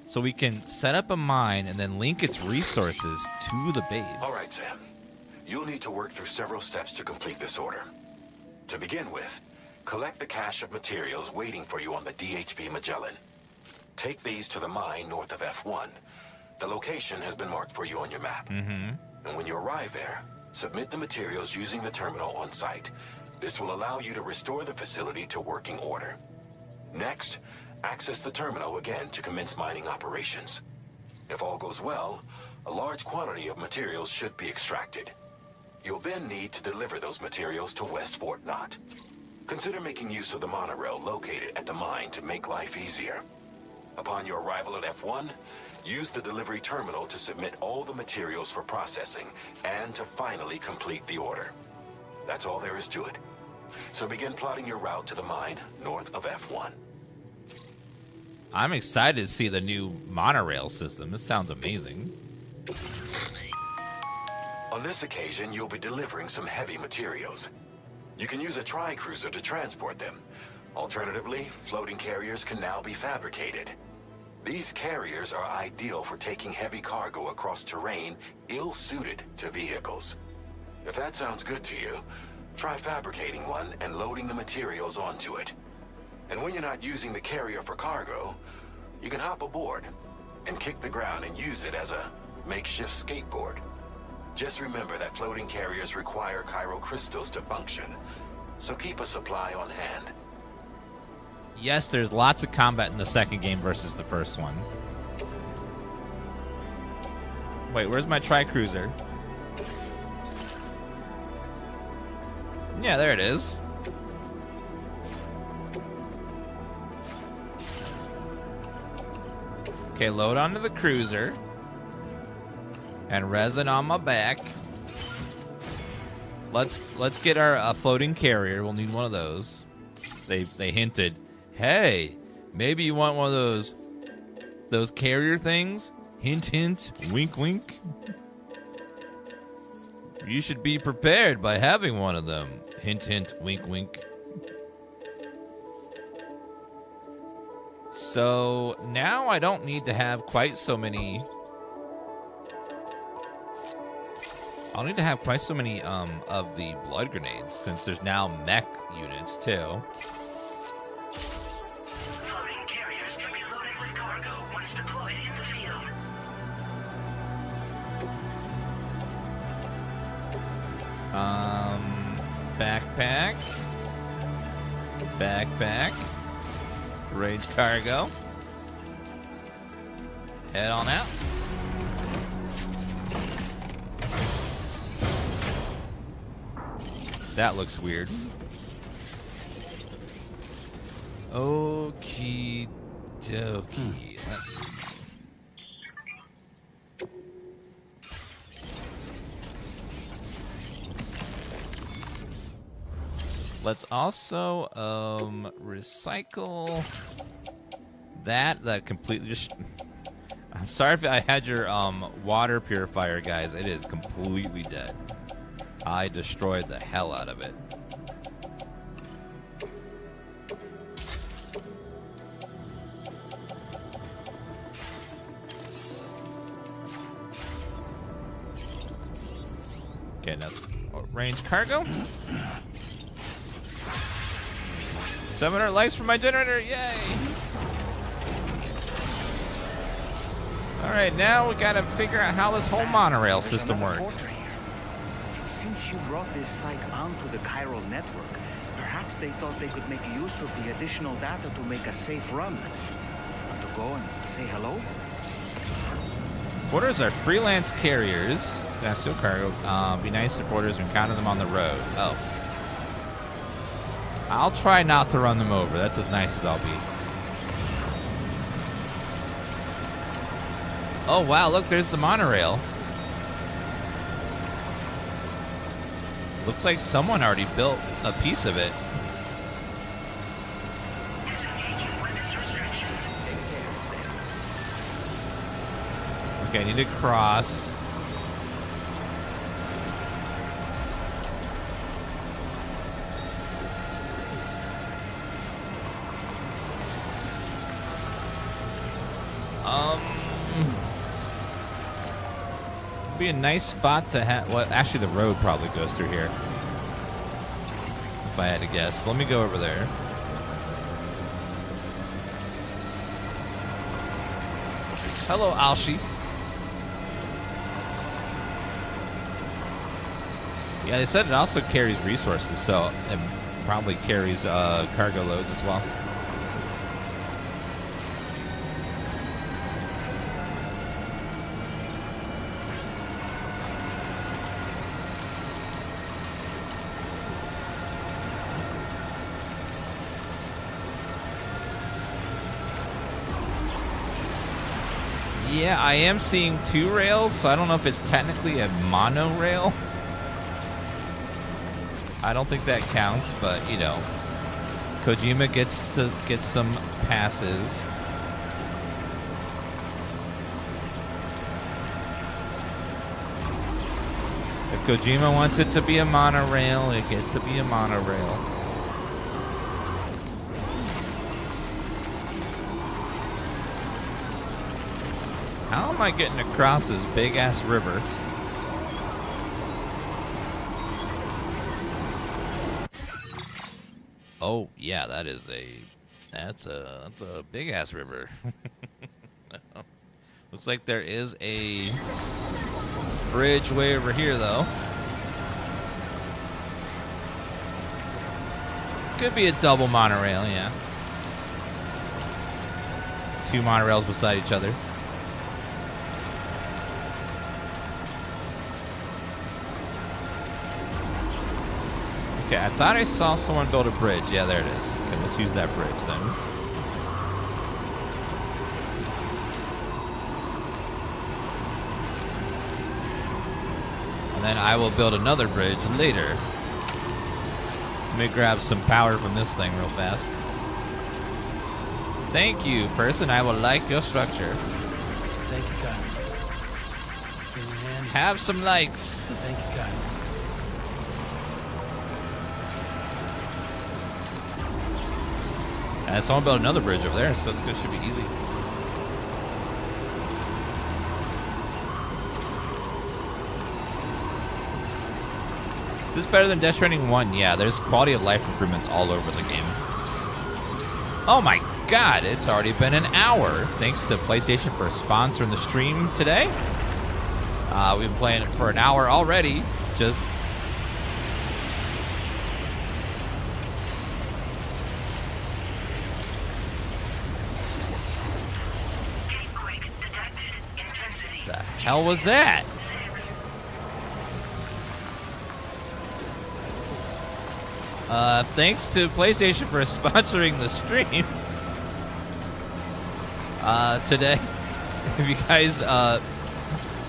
So we can set up a mine and then link its resources to the base. All right, Sam. You'll need to work through several steps to complete this order. To begin with, collect the cache of materials waiting for you on the DHV Magellan. Take these to the mine north of F1. The location has been marked for you on your map. Mm-hmm. And when you arrive there, submit the materials using the terminal on site. This will allow you to restore the facility to working order. Next, access the terminal again to commence mining operations. If all goes well, a large quantity of materials should be extracted. You'll then need to deliver those materials to West Fort Knot. Consider making use of the monorail located at the mine to make life easier. Upon your arrival at F1, use the delivery terminal to submit all the materials for processing and to finally complete the order. That's all there is to it. So begin plotting your route to the mine north of F1. I'm excited to see the new monorail system. This sounds amazing. On this occasion, you'll be delivering some heavy materials. You can use a tri-cruiser to transport them. Alternatively, floating carriers can now be fabricated. These carriers are ideal for taking heavy cargo across terrain ill-suited to vehicles. If that sounds good to you, try fabricating one and loading the materials onto it. And when you're not using the carrier for cargo, you can hop aboard and kick the ground and use it as a makeshift skateboard. Just remember that floating carriers require chiral crystals to function, so keep a supply on hand. Yes, there's lots of combat in the second game versus the first one. Wait, where's my tri-cruiser? Yeah, there it is. Okay, load onto the cruiser. And resin on my back. Let's get our floating carrier. We'll need one of those. They hinted, hey, maybe you want one of those carrier things? Hint, hint, wink, wink. You should be prepared by having one of them. Hint, hint, wink, wink. So now I don't need to have quite so many. I'll need to have quite so many of the blood grenades since there's now mech units too. Floating carriers can be loaded with cargo once deployed in the field. Backpack. Backpack. Range cargo. Head on out. That looks weird. Okie dokie. Let's see. Let's also recycle that completely just. I'm sorry if I had your water purifier, guys. It is completely dead. I destroyed the hell out of it. Okay, now range cargo. 700 lives for my generator, yay! Alright, now we gotta figure out how this whole monorail system works. Since you brought this site onto the chiral network, perhaps they thought they could make use of the additional data to make a safe run. Want to go and say hello? Porters are freelance carriers. That's still cargo. Be nice to porters and encounter them on the road. Oh. I'll try not to run them over. That's as nice as I'll be. Oh, wow, look, there's the monorail. Looks like someone already built a piece of it. Okay, I need to cross. Be a nice spot to have. Well, actually, the road probably goes through here. If I had to guess. Let me go over there. Hello, Alshi. Yeah, they said it also carries resources, so it probably carries cargo loads as well. Yeah, I am seeing 2 rails, so I don't know if it's technically a monorail. I don't think that counts, but, you know, Kojima gets to get some passes. If Kojima wants it to be a monorail, it gets to be a monorail. How am I getting across this big-ass river? Oh, yeah, that's a big-ass river. Looks like there is a bridge way over here, though. Could be a double monorail, yeah. 2 monorails beside each other. Okay, I thought I saw someone build a bridge. Yeah, there it is. Okay, let's use that bridge then. And then I will build another bridge later. Let me grab some power from this thing real fast. Thank you, person. I will like your structure. Thank you, Kyle. Give me a hand. Have some likes. Thank you, Kyle. Someone built another bridge over there, so it's good. Should be easy. Is this better than Death Stranding 1? Yeah, there's quality of life improvements all over the game. Oh my god, it's already been an hour. Thanks to PlayStation for sponsoring the stream today. We've been playing it for an hour already. Just the hell was that? Thanks to PlayStation for sponsoring the stream today. If you guys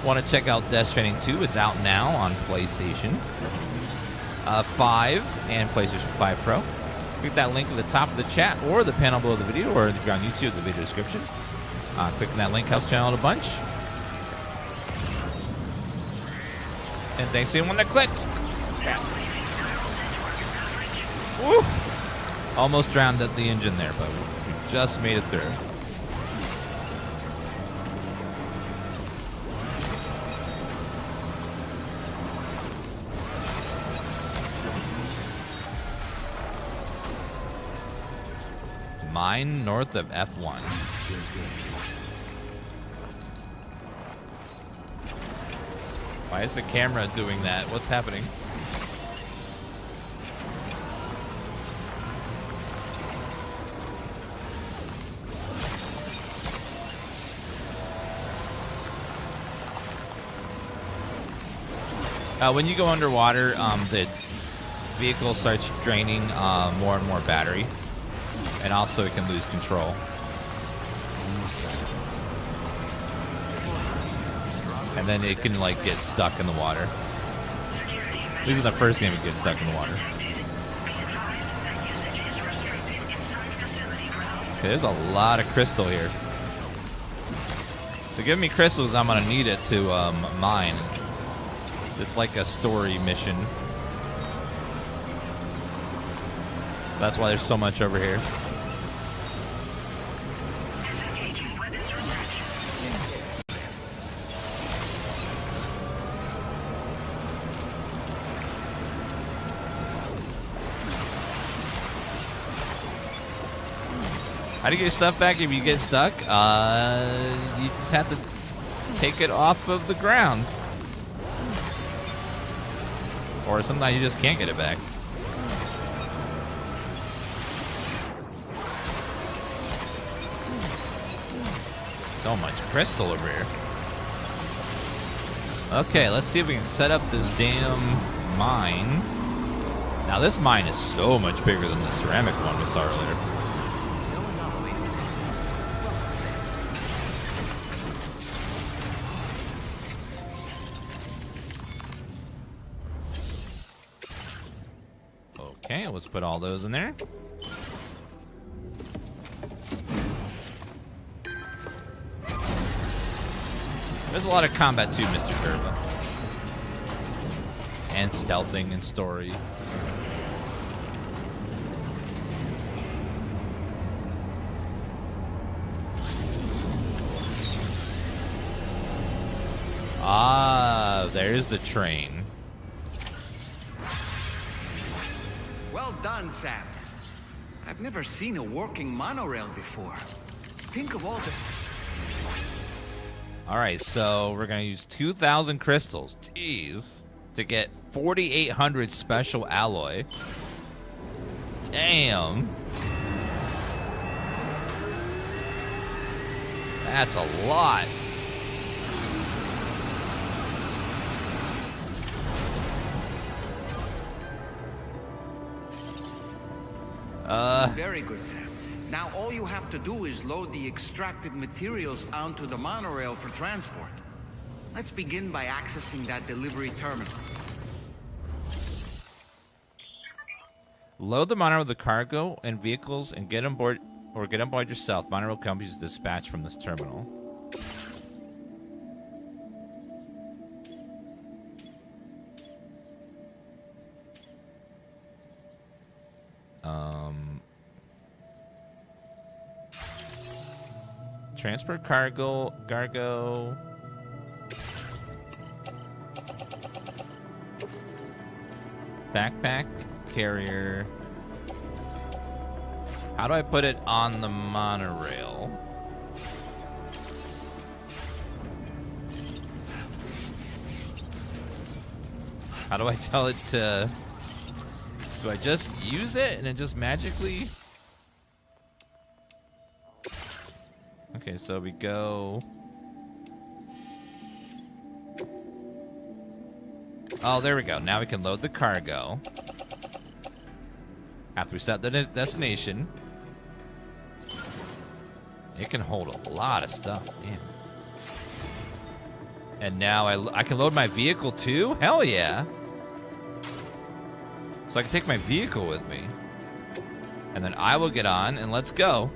want to check out Death Stranding 2, it's out now on PlayStation 5 and PlayStation 5 Pro. Click that link at the top of the chat or the panel below the video, or if you're on YouTube, the video description. Clicking that link helps channel out a bunch. And thanks to anyone that clicks. Woo! Almost drowned at the engine there, but we just made it through. Mine north of F1. Why is the camera doing that? What's happening? When you go underwater, the vehicle starts draining more and more battery, and also it can lose control. And then it can like get stuck in the water. At least in the first game it gets stuck in the water. Okay, there's a lot of crystal here. So give me crystals, I'm gonna need it to mine. It's like a story mission. That's why there's so much over here. How do you get your stuff back if you get stuck? You just have to take it off of the ground. Or sometimes you just can't get it back. So much crystal over here. Okay, let's see if we can set up this damn mine. Now this mine is so much bigger than the ceramic one we saw earlier. Okay, let's put all those in there. There's a lot of combat too, Mr. Turbo. And stealthing and story. Ah, there's the train. Well done, Sam. I've never seen a working monorail before. Think of all this. All right, so we're gonna use 2,000 crystals, jeez, to get 4,800 special alloy. Damn. That's a lot. Very good, Sam. Now all you have to do is load the extracted materials onto the monorail for transport. Let's begin by accessing that delivery terminal. Load the monorail with the cargo and vehicles and get on board, or get on board yourself. Monorail companies dispatch from this terminal. Transport cargo, backpack carrier. How do I put it on the monorail? How do I tell it to... Do I just use it and it just magically... Okay, so we go... Oh, there we go. Now we can load the cargo. After we set the destination. It can hold a lot of stuff. Damn. And now I can load my vehicle too? Hell yeah. So I can take my vehicle with me. And then I will get on and let's go.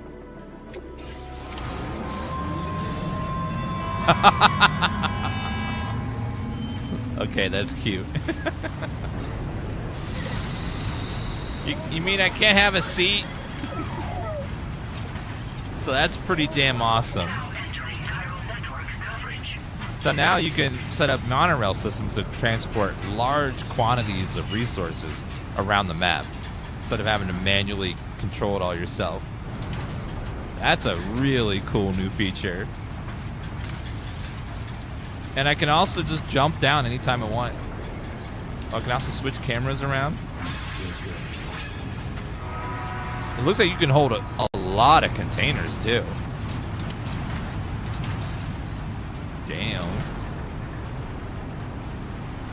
Okay, that's cute. You mean I can't have a seat? So that's pretty damn awesome. So now you can set up monorail systems to transport large quantities of resources around the map instead of having to manually control it all yourself. That's a really cool new feature. And I can also just jump down anytime I want. Oh, I can also switch cameras around. It looks like you can hold a lot of containers too. Damn.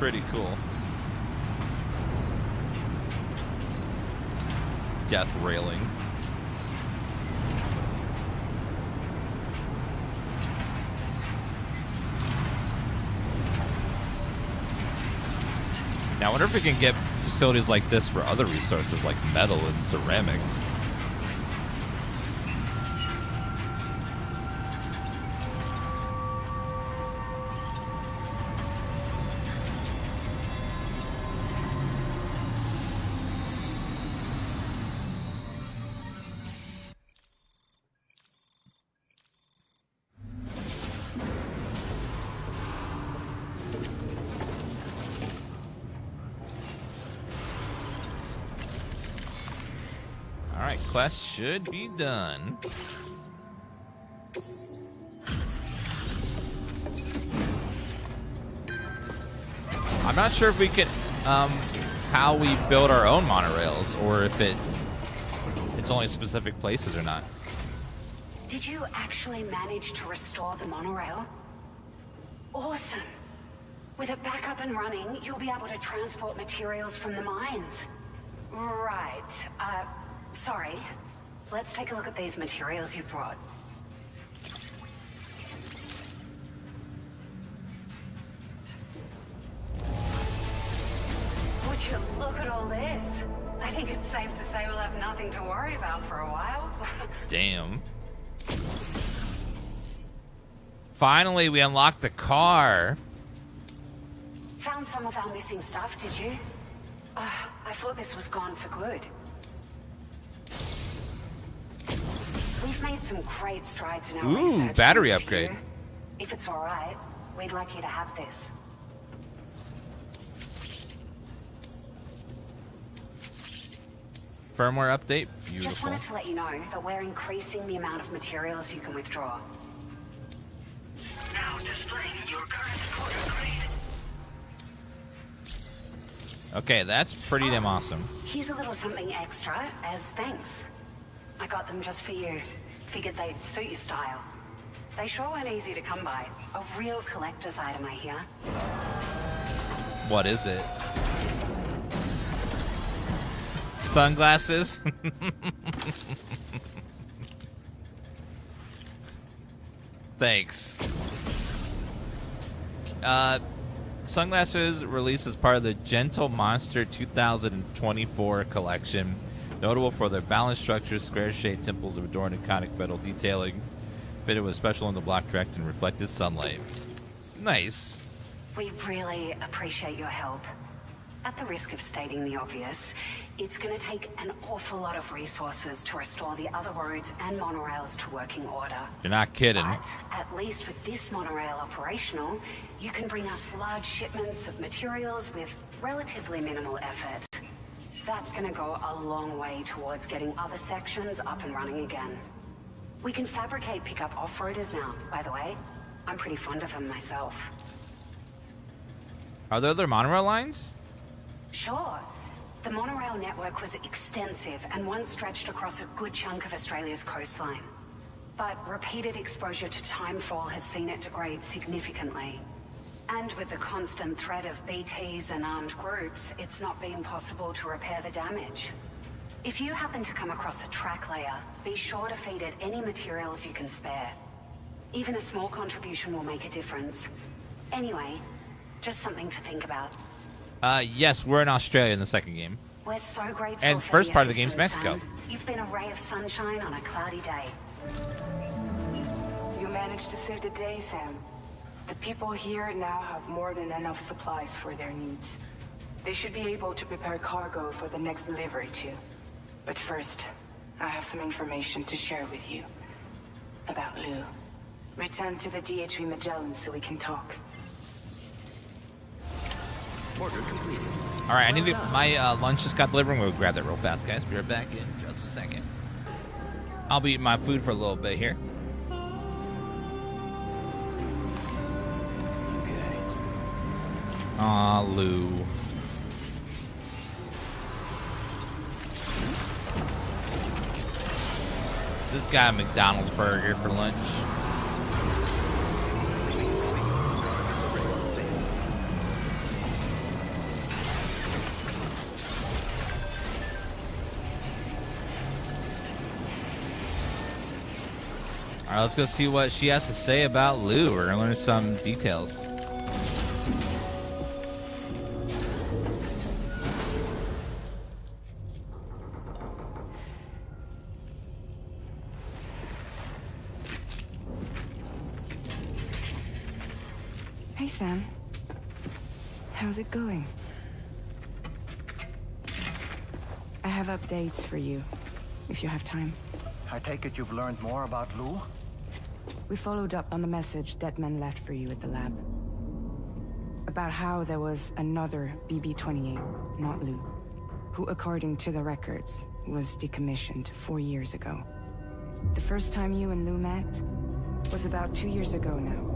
Pretty cool. Death railing. Now, I wonder if we can get facilities like this for other resources like metal and ceramic. Alright, quest should be done. I'm not sure if we can, how we build our own monorails, or if it's only specific places or not. Did you actually manage to restore the monorail? Awesome. With it back up and running, you'll be able to transport materials from the mines. Right. Sorry. Let's take a look at these materials you brought. Would you look at all this? I think it's safe to say we'll have nothing to worry about for a while. Damn. Finally, we unlocked the car. Found some of our missing stuff, did you? I thought this was gone for good. We've made some great strides in our research. Battery thanks to upgrade. you. If it's all right, we'd like you to have this. Firmware update. Beautiful. Just wanted to let you know that we're increasing the amount of materials you can withdraw. Now displaying your current order grade. Okay, that's pretty damn awesome. Here's a little something extra as thanks. I got them just for you. Figured they'd suit your style. They sure weren't easy to come by. A real collector's item, I hear. What is it? Sunglasses? Thanks. Sunglasses released as part of the Gentle Monster 2024 collection. Notable for their balanced structures, square-shaped temples of adorned iconic metal detailing, fitted with special on the block direct and reflected sunlight. Nice. We really appreciate your help. At the risk of stating the obvious, it's going to take an awful lot of resources to restore the other roads and monorails to working order. You're not kidding. But at least with this monorail operational, you can bring us large shipments of materials with relatively minimal effort. That's going to go a long way towards getting other sections up and running again. We can fabricate pickup off-roaders now, by the way. I'm pretty fond of them myself. Are there other monorail lines? Sure. The monorail network was extensive and once stretched across a good chunk of Australia's coastline. But repeated exposure to timefall has seen it degrade significantly. And with the constant threat of BTs and armed groups, it's not been possible to repair the damage. If you happen to come across a track layer, be sure to feed it any materials you can spare. Even a small contribution will make a difference. Anyway, just something to think about. Yes, we're in Australia in the second game. We're so grateful And for first the part of the game's assistance, Mexico. Sam. You've been a ray of sunshine on a cloudy day. You managed to save the day, Sam. The people here now have more than enough supplies for their needs. They should be able to prepare cargo for the next delivery too. But first, I have some information to share with you. About Lou. Return to the DHV Magellan so we can talk. Order completed. All right, I need to. My lunch just got delivered. We'll grab that real fast, guys. Be right back in just a second. I'll be eating my food for a little bit here. Okay. Aw, Lou. This guy a McDonald's burger for lunch. All right, let's go see what she has to say about Lou. We're gonna learn some details. Hey, Sam. How's it going? I have updates for you, if you have time. I take it you've learned more about Lou? We followed up on the message Deadman left for you at the lab. About how there was another BB-28, not Lou, who, according to the records, was decommissioned 4 years ago. The first time you and Lou met was about 2 years ago now,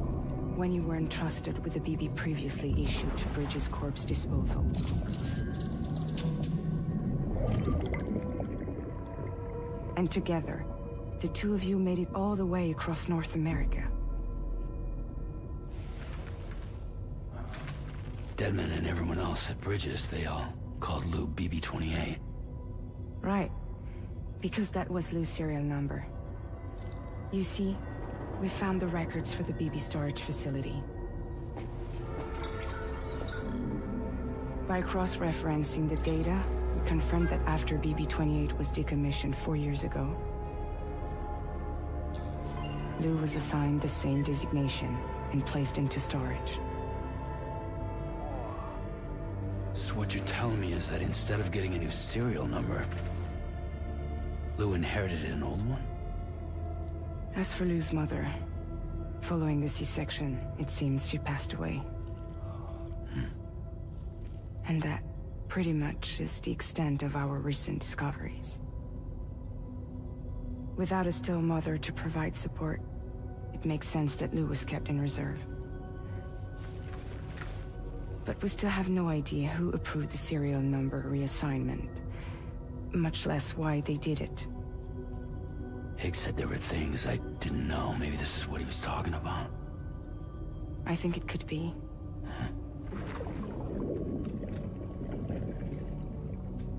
when you were entrusted with a BB previously issued to Bridges Corp's disposal. And together, the two of you made it all the way across North America. Deadman and everyone else at Bridges, they all called Lou BB-28. Right. Because that was Lou's serial number. You see, we found the records for the BB storage facility. By cross-referencing the data, we confirmed that after BB-28 was decommissioned 4 years ago, Lou was assigned the same designation and placed into storage. So what you're telling me is that instead of getting a new serial number, Lou inherited an old one? As for Lou's mother, following the C-section, it seems she passed away. And that pretty much is the extent of our recent discoveries. Without a still mother to provide support, it makes sense that Lou was kept in reserve. But we still have no idea who approved the serial number reassignment, much less why they did it. Higgs said there were things I didn't know. Maybe this is what he was talking about. I think it could be.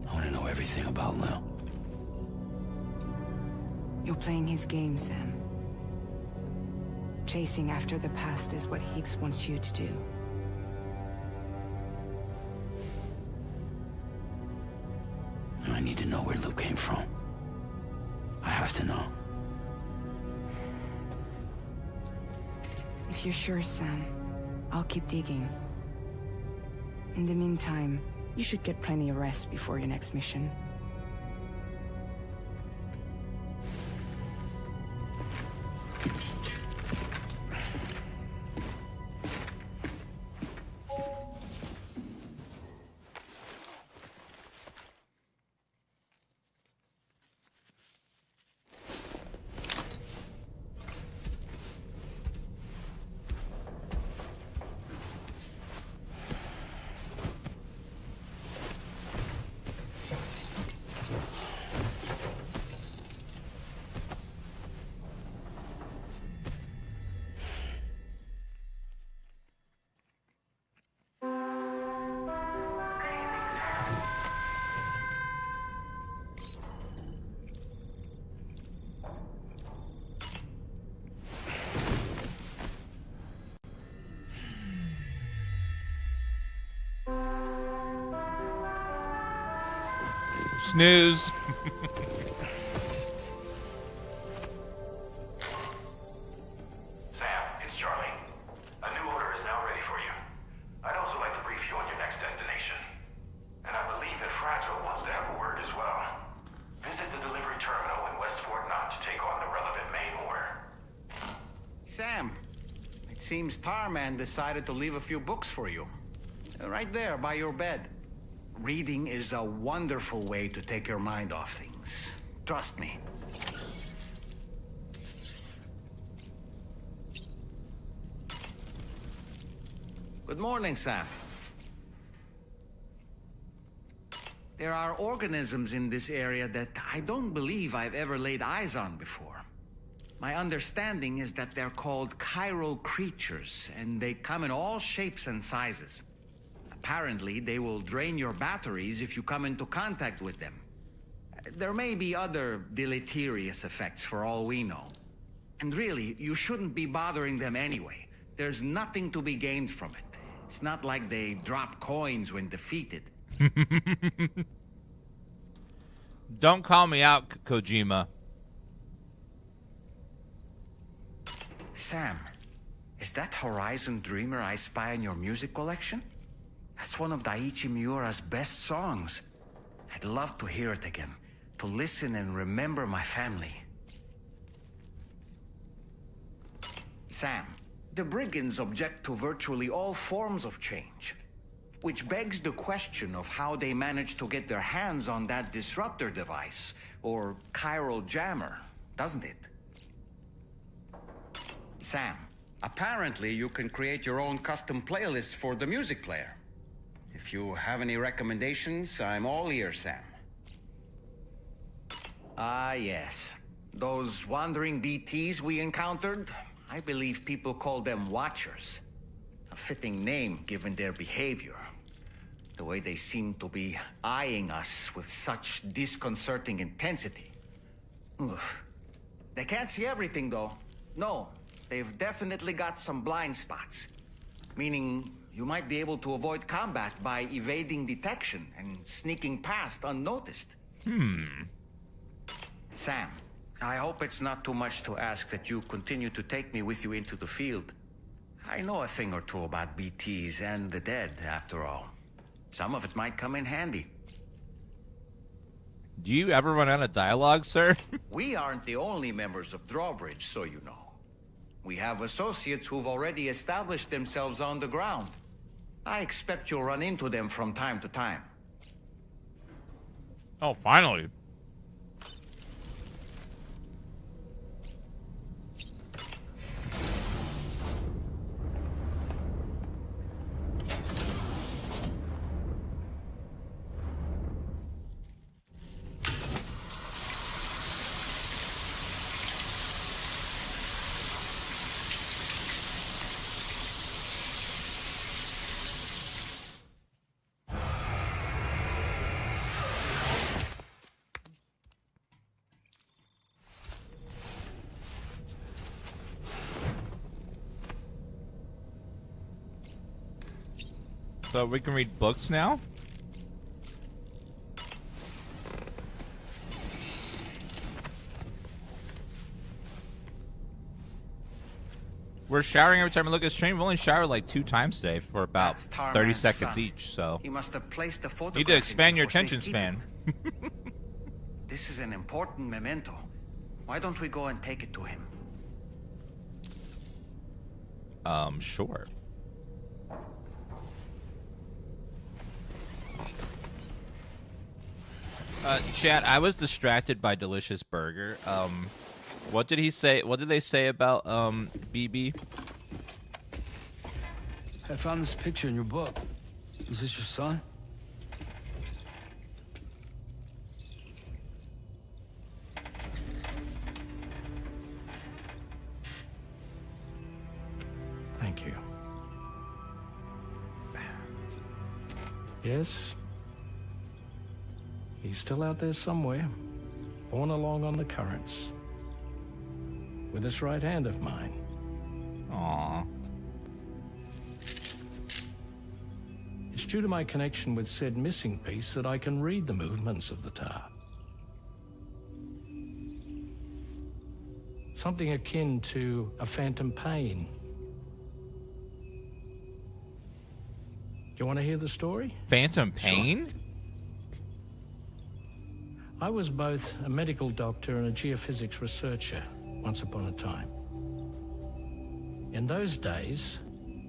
I want to know everything about Lou. You're playing his game, Sam. Chasing after the past is what Higgs wants you to do. I need to know where Lou came from. I have to know. If you're sure, Sam, I'll keep digging. In the meantime, you should get plenty of rest before your next mission. Snooze. Sam, it's Charlie. A new order is now ready for you. I'd also like to brief you on your next destination. And I believe that Fragile wants to have a word as well. Visit the delivery terminal in West Fort Knott to take on the relevant main order. Sam, it seems Tarman decided to leave a few books for you. Right there, by your bed. Reading is a wonderful way to take your mind off things. Trust me. Good morning, Sam. There are organisms in this area that I don't believe I've ever laid eyes on before. My understanding is that they're called chiral creatures, and they come in all shapes and sizes. Apparently, they will drain your batteries if you come into contact with them. There may be other deleterious effects for all we know. And really, you shouldn't be bothering them anyway. There's nothing to be gained from it. It's not like they drop coins when defeated. Don't call me out, Kojima. Sam, Is that Horizon Dreamer I spy in your music collection? That's one of Daiichi Miura's best songs. I'd love to hear it again, to listen and remember my family. Sam, the brigands object to virtually all forms of change, which begs the question of how they managed to get their hands on that disruptor device, or chiral jammer, doesn't it? Sam, apparently you can create your own custom playlist for the music player. If you have any recommendations, I'm all ears, Sam. Ah, yes. Those wandering BTs we encountered, I believe people call them Watchers. A fitting name given their behavior. The way they seem to be eyeing us with such disconcerting intensity. Oof. They can't see everything, though. No, they've definitely got some blind spots. Meaning, you might be able to avoid combat by evading detection and sneaking past unnoticed. Sam, I hope it's not too much to ask that you continue to take me with you into the field. I know a thing or two about BTs and the dead, after all. Some of it might come in handy. Do you ever run out of dialogue, sir? We aren't the only members of Drawbridge, so you know. We have associates who've already established themselves on the ground. I expect you'll run into them from time to time. Oh, finally. So we can read books now? We're showering every time I look at the stream. We've only showered like 2 times today for about 30 seconds son. each, so... He must have placed the photograph. Need to expand your for attention safekeeping. span. This is an important memento. Why don't we go and take it to him? Sure. Chat, I was distracted by Delicious Burger. What did he say? What did they say about BB? I found this picture in your book. Is this your son? Thank you. Yes. He's still out there somewhere, borne along on the currents. With this right hand of mine. Aww. It's due to my connection with said missing piece that I can read the movements of the tar. Something akin to a phantom pain. You want to hear the story? Phantom pain? Sure. I was both a medical doctor and a geophysics researcher once upon a time. In those days,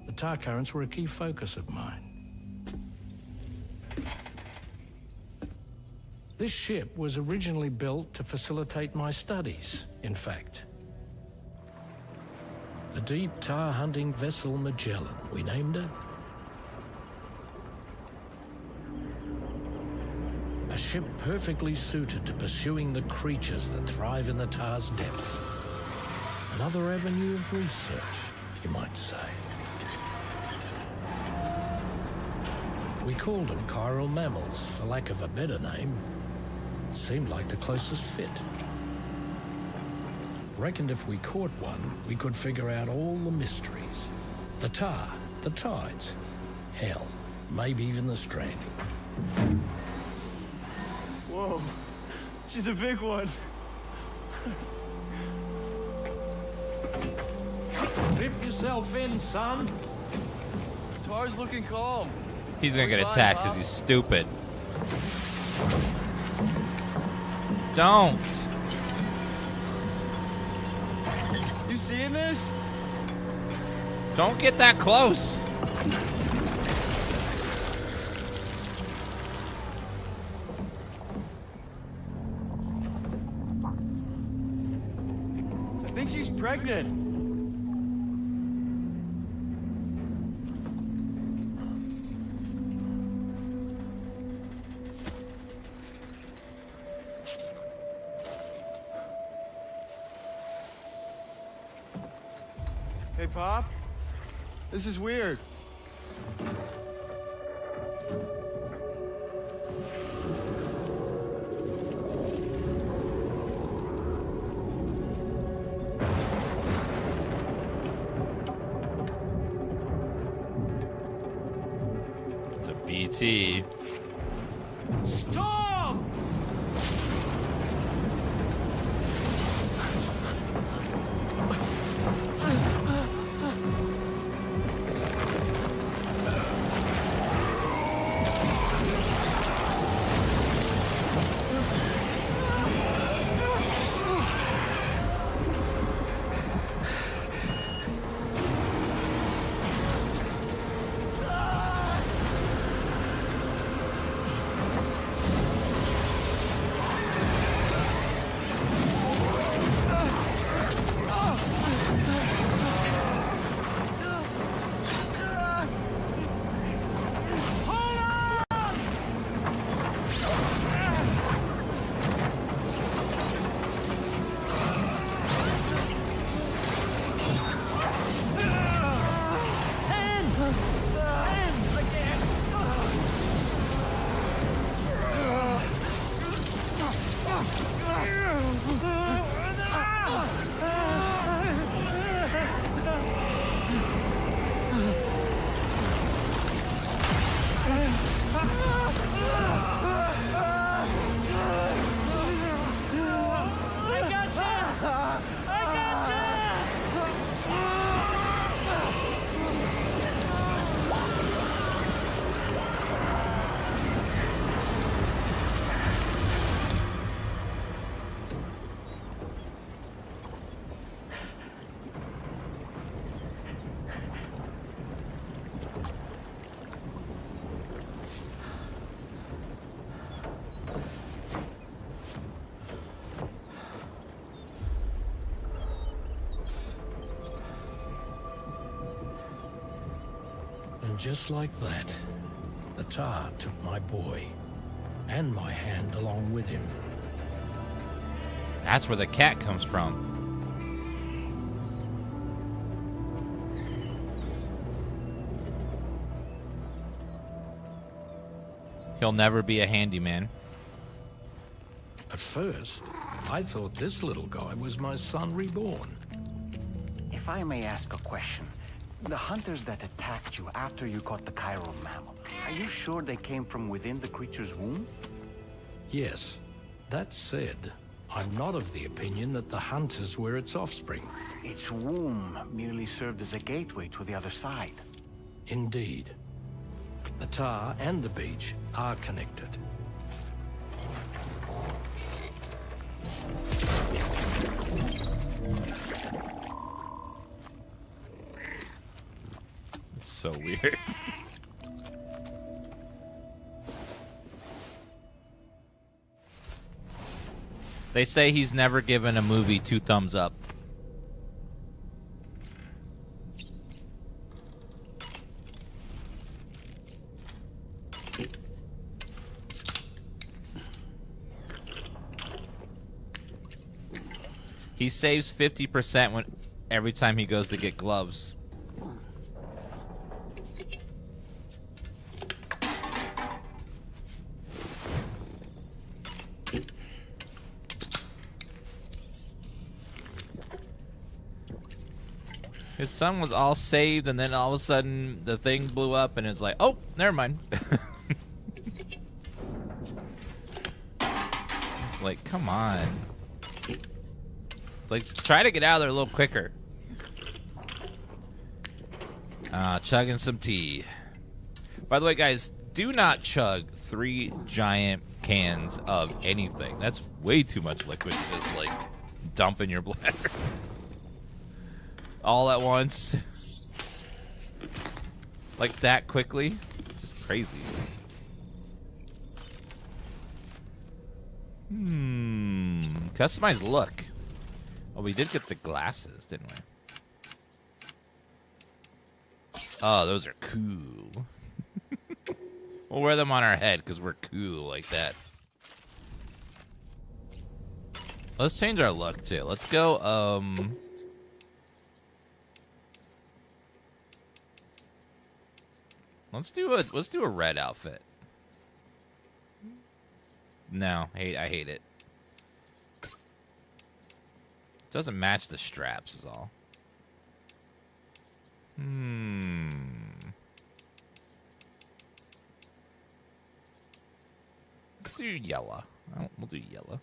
the tar currents were a key focus of mine. This ship was originally built to facilitate my studies, in fact. The deep tar hunting vessel Magellan, we named it. A ship perfectly suited to pursuing the creatures that thrive in the tar's depths. Another avenue of research, you might say. We called them chiral mammals, for lack of a better name. Seemed like the closest fit. Reckoned if we caught one, we could figure out all the mysteries. The tar, the tides, hell, maybe even the stranding. Whoa, she's a big one. Strip yourself in, son. Tar's looking calm. He's gonna get attacked because he's stupid. Don't. You seeing this? Don't get that close. I think she's pregnant. Hey, Pop. This is weird. It's a BT. Storm! And just like that, the tar took my boy, and my hand along with him. That's where the cat comes from. He'll never be a handyman. At first, I thought this little guy was my son reborn. If I may ask a question, the hunters that attacked you after you caught the chiral mammal, are you sure they came from within the creature's womb? Yes. That said, I'm not of the opinion that the hunters were its offspring. Its womb merely served as a gateway to the other side. Indeed. The tar and the beach are connected. It's so weird. They say he's never given a movie 2 thumbs up. He saves 50% when every time he goes to get gloves. His son was all saved, and then all of a sudden the thing blew up, and it's like, oh, never mind. It's like, come on. It's like, try to get out of there a little quicker. Chugging some tea. By the way, guys, do not chug 3 giant cans of anything. That's way too much liquid to just, like, dump in your bladder. All at once. Like that quickly. Just crazy. Customize look. Oh, we did get the glasses, didn't we? Oh, those are cool. We'll wear them on our head because we're cool like that. Let's change our look too. Let's go, let's do a red outfit. No, I hate it. It doesn't match the straps is all. Let's do yellow. We'll do yellow.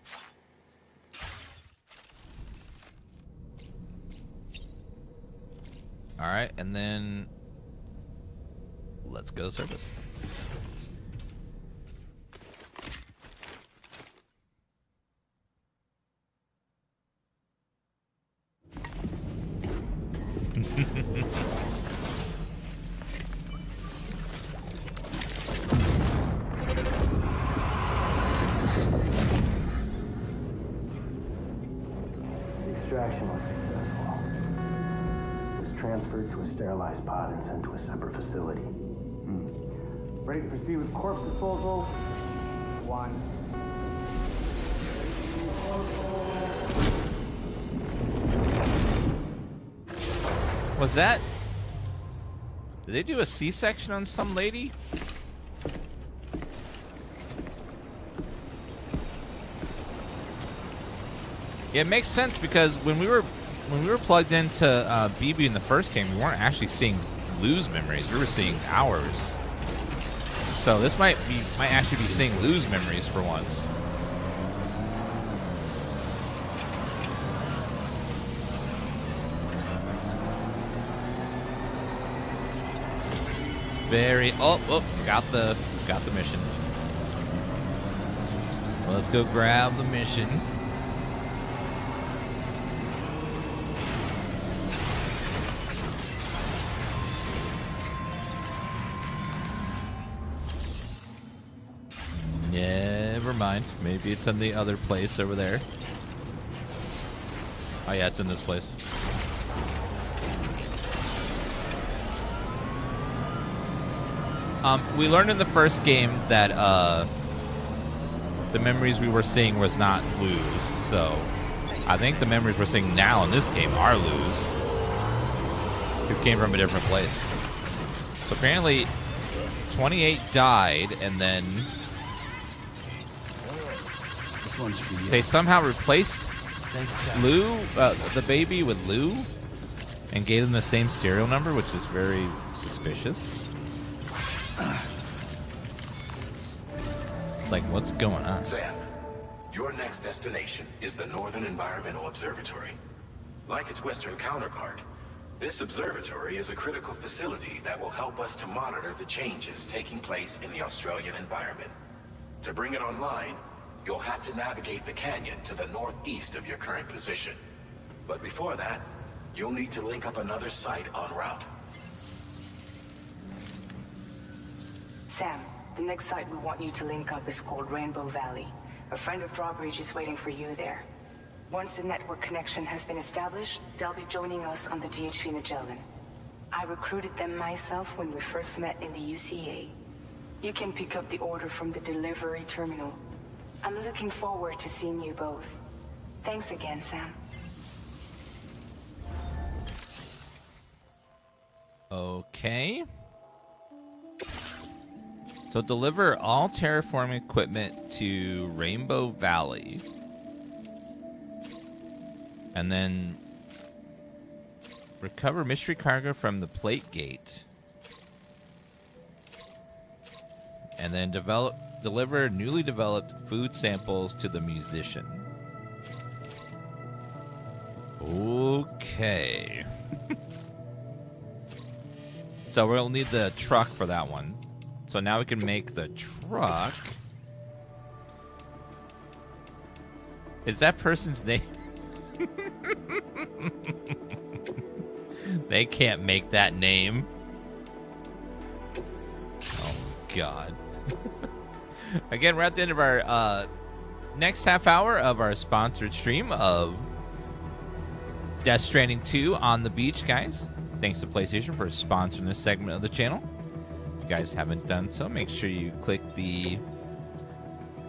All right, and then let's go service. Extraction was successful. It was transferred to a sterilized pod and sent to a separate facility. Ready to proceed with corpse disposal? 1. Was that? Did they do a C-section on some lady? Yeah, it makes sense because when we were plugged into BB in the first game, we weren't actually seeing Lou's memories. We were seeing ours. So this might actually be seeing Lou's memories for once. Got the mission. Well, let's go grab the mission. Never mind. Maybe it's in the other place over there. Oh yeah, it's in this place. We learned in the first game that the memories we were seeing was not Lou's, so I think the memories we're seeing now in this game are Lou's, who came from a different place. So apparently 28 died, and then This one's for you. they somehow replaced Lou, the baby, with Lou, and gave them the same serial number, which is very suspicious. Like, what's going on? Sam, your next destination is the Northern Environmental Observatory. Like its Western counterpart, this observatory is a critical facility that will help us to monitor the changes taking place in the Australian environment. To bring it online, you'll have to navigate the canyon to the northeast of your current position. But before that, you'll need to link up another site en route. Sam, the next site we want you to link up is called Rainbow Valley. A friend of Drawbridge is waiting for you there. Once the network connection has been established, they'll be joining us on the DHV Magellan. I recruited them myself when we first met in the UCA. You can pick up the order from the delivery terminal. I'm looking forward to seeing you both. Thanks again, Sam. Okay. So deliver all terraforming equipment to Rainbow Valley. And then recover mystery cargo from the plate gate. And then deliver newly developed food samples to the musician. Okay. So we'll need the truck for that one. So now we can make the truck. Is that person's name? They can't make that name. Oh, God. Again, we're at the end of our next half hour of our sponsored stream of Death Stranding 2 on the beach, guys. Thanks to PlayStation for sponsoring this segment of the channel. If you guys haven't done so, make sure you click the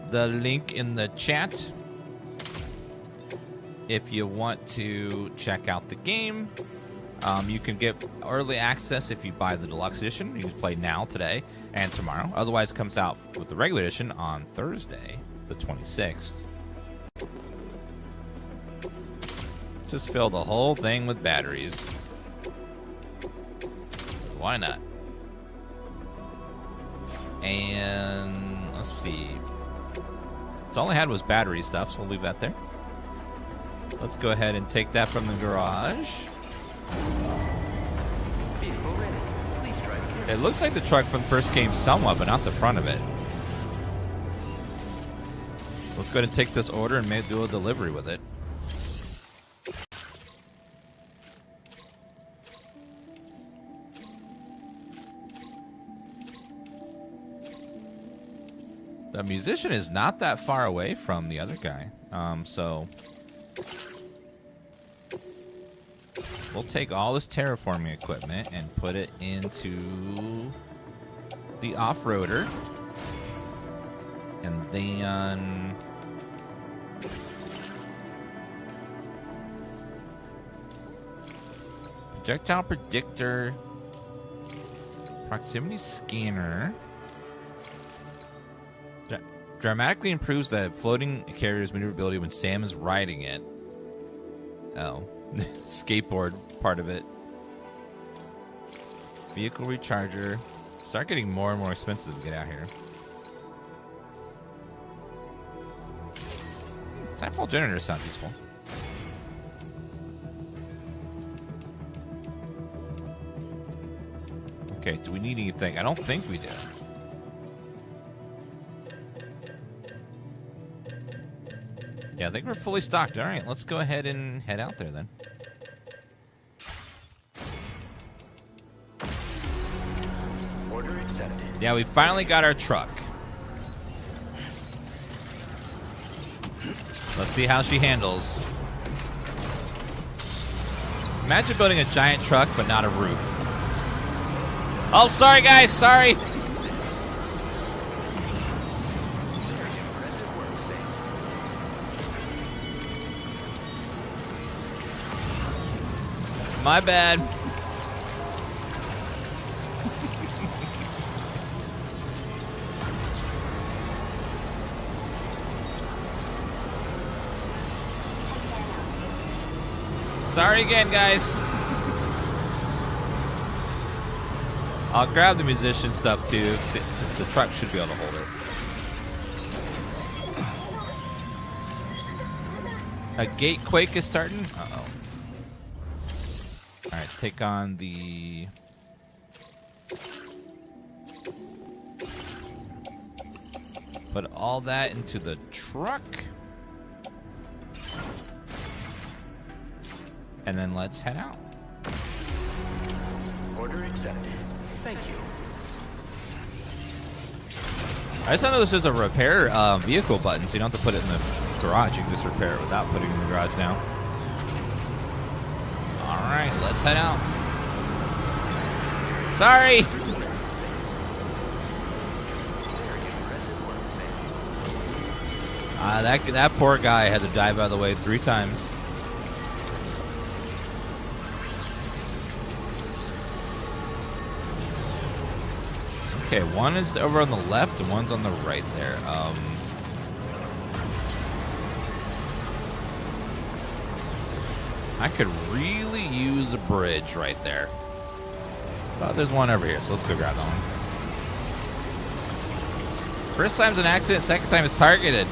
link in the chat if you want to check out the game. You can get early access if you buy the deluxe edition. You can play now, today, and tomorrow. Otherwise, it comes out with the regular edition on Thursday, the 26th. Just fill the whole thing with batteries. Why not? And let's see. So all I had was battery stuff, so we'll leave that there. Let's go ahead and take that from the garage. Vehicle ready. Please drive carefully. It looks like the truck from the first game somewhat, but not the front of it. Let's go ahead and take this order and do a delivery with it. The musician is not that far away from the other guy, so we'll take all this terraforming equipment and put it into the off-roader, and then projectile predictor, proximity scanner. Dramatically improves the floating carrier's maneuverability when Sam is riding it. Oh. Skateboard part of it. Vehicle recharger. Start getting more and more expensive to get out here. Tidefall generator sounds useful. Okay, do we need anything? I don't think we do. Yeah, I think we're fully stocked. All right, let's go ahead and head out there then. Order accepted. Yeah, we finally got our truck. Let's see how she handles. Imagine building a giant truck, but not a roof. Oh, sorry, guys. Sorry. My bad. Sorry again, guys. I'll grab the musician stuff too, since the truck should be able to hold it. A gate quake is starting? Uh-oh. Alright, take on the... Put all that into the truck. And then let's head out. Order accepted. Thank you. I just noticed there's a repair vehicle button, so you don't have to put it in the garage. You can just repair it without putting it in the garage now. Alright, let's head out. Sorry! That poor guy had to dive out of the way 3 times. Okay, one is over on the left and one's on the right there. I could really use a bridge right there. But there's one over here, so let's go grab that one. First time's an accident, second time is targeted.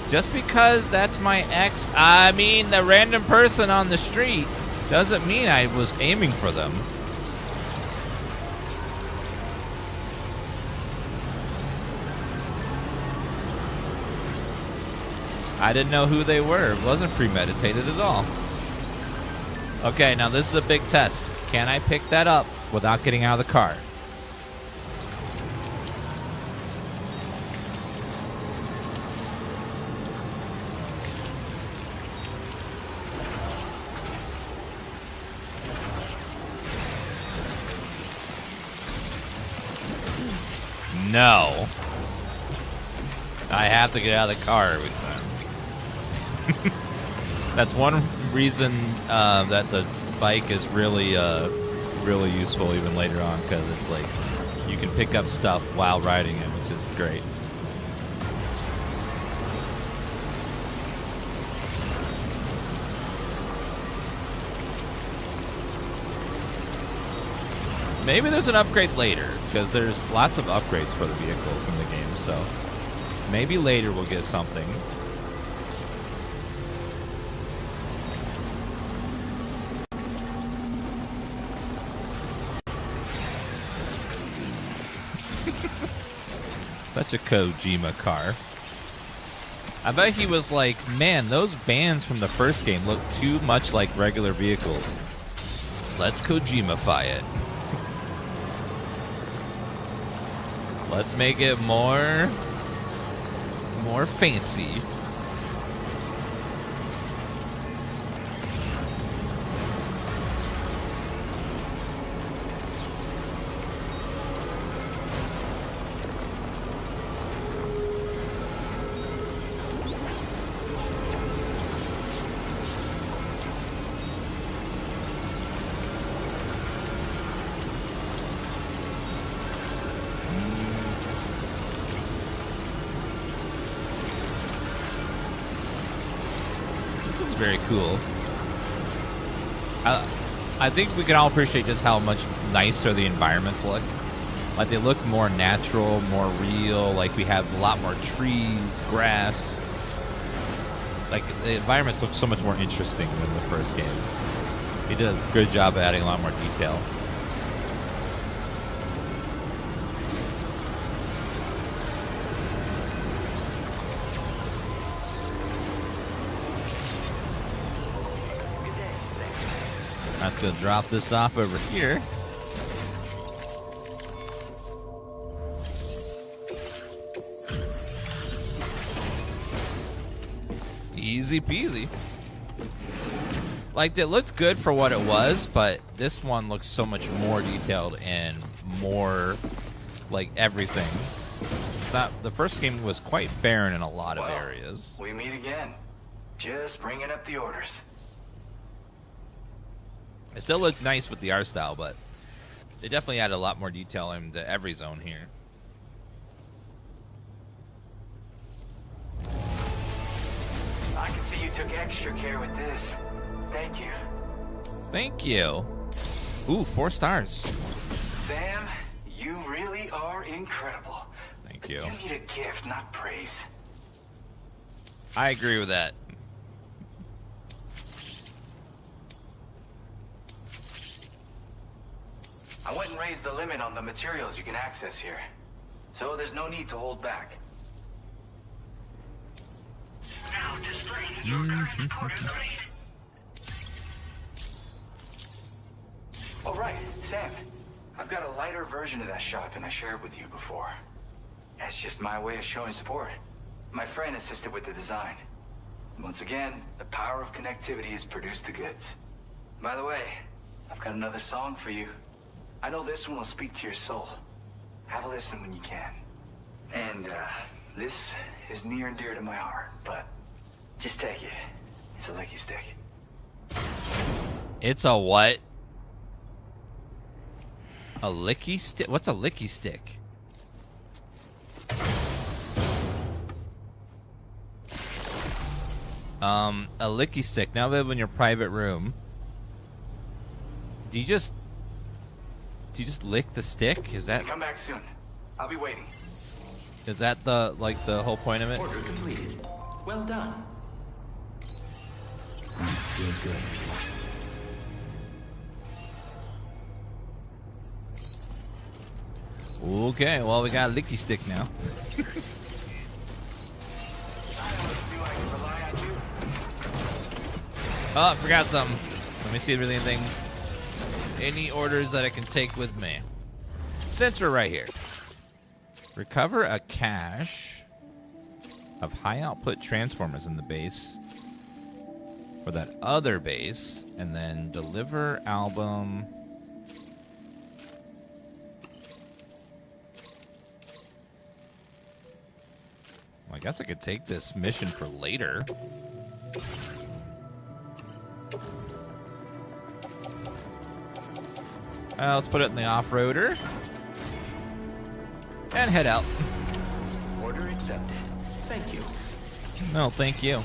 Just because that's my ex, I mean the random person on the street, doesn't mean I was aiming for them. I didn't know who they were. It wasn't premeditated at all. Okay, now this is a big test. Can I pick that up without getting out of the car? No. I have to get out of the car every time. That's one reason that the bike is really, really useful even later on, because it's like you can pick up stuff while riding it, which is great. Maybe there's an upgrade later, because there's lots of upgrades for the vehicles in the game, so maybe later we'll get something. Such a Kojima car. I bet he was like, man, those vans from the first game look too much like regular vehicles. Let's Kojima-fy it. Let's make it more fancy. Very cool. I think we can all appreciate just how much nicer the environments look. Like, they look more natural, more real. Like, we have a lot more trees, grass. Like, the environments look so much more interesting than the first game. He did a good job of adding a lot more detail. Let's go drop this off over here. Easy peasy. Like, it looked good for what it was, but this one looks so much more detailed and more like everything. It's not, the first game was quite barren in a lot of areas. We meet again. Just bringing up the orders. It still looked nice with the art style, but they definitely added a lot more detail into every zone here. I can see you took extra care with this. Thank you. Thank you. Ooh, 4 stars. Sam, you really are incredible. Thank you. You need a gift, not praise. I agree with that. I went and raised the limit on the materials you can access here. So there's no need to hold back. Now displaying your current quarter grade. Oh, right, Sam. I've got a lighter version of that shotgun I shared with you before. That's just my way of showing support. My friend assisted with the design. Once again, the power of connectivity has produced the goods. By the way, I've got another song for you. I know this one will speak to your soul. Have a listen when you can. And, this is near and dear to my heart, but just take it. It's a licky stick. It's a what? A licky stick? What's a licky stick? A licky stick. Now live in your private room. Do you just lick the stick? Is that? Come back soon. I'll be waiting. Is that the whole point of it? Order completed. Well done. Feels good. Okay, well, we got a licky stick now. I always knew I could rely Oh, I forgot something. Let me see if there's anything, any orders that I can take with me. Since we're right here. Recover a cache of high output transformers in the base for that other base, and then deliver album. Well, I guess I could take this mission for later. Let's put it in the off-roader. And head out. Order accepted. Thank you. No, thank you.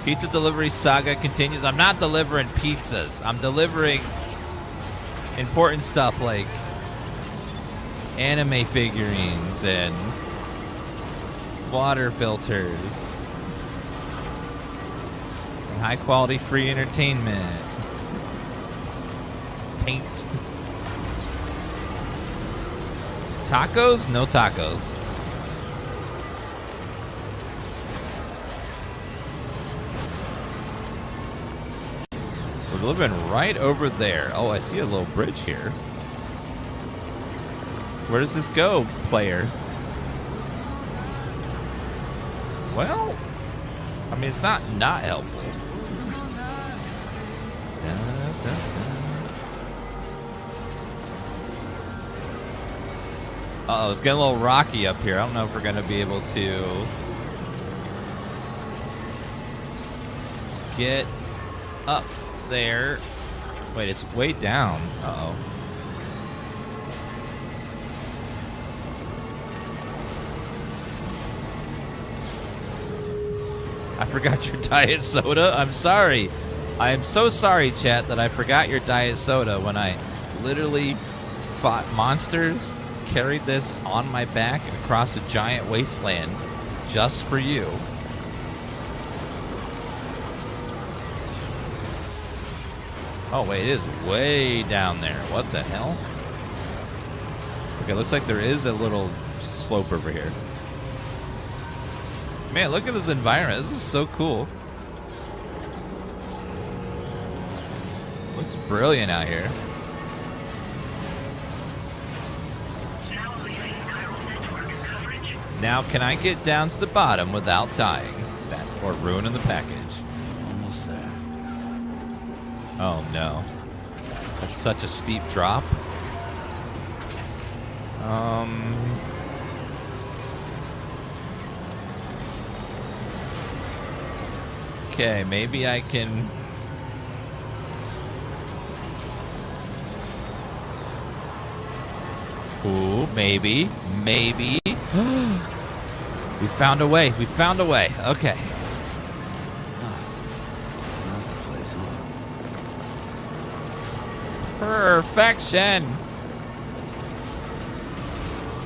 Pizza delivery saga continues. I'm not delivering pizzas. I'm delivering important stuff like anime figurines and water filters. And high quality free entertainment. Paint. Tacos? No tacos. We're living right over there. Oh, I see a little bridge here. Where does this go, player? Well, I mean, it's not helpful. Uh-oh, it's getting a little rocky up here. I don't know if we're going to be able to get up there. Wait, it's way down. Uh-oh. I forgot your diet soda. I'm sorry. I am so sorry, chat, that I forgot your diet soda when I literally fought monsters, carried this on my back across a giant wasteland just for you. Oh, wait, it is way down there. What the hell? Okay, looks like there is a little slope over here. Man, look at this environment. This is so cool. Looks brilliant out here. Now, can I get down to the bottom without dying? Or ruining the package? Almost there. Oh, no. That's such a steep drop. Okay, maybe I can... Ooh, maybe. Maybe. We found a way. We found a way. Okay. That's the place, huh? Perfection.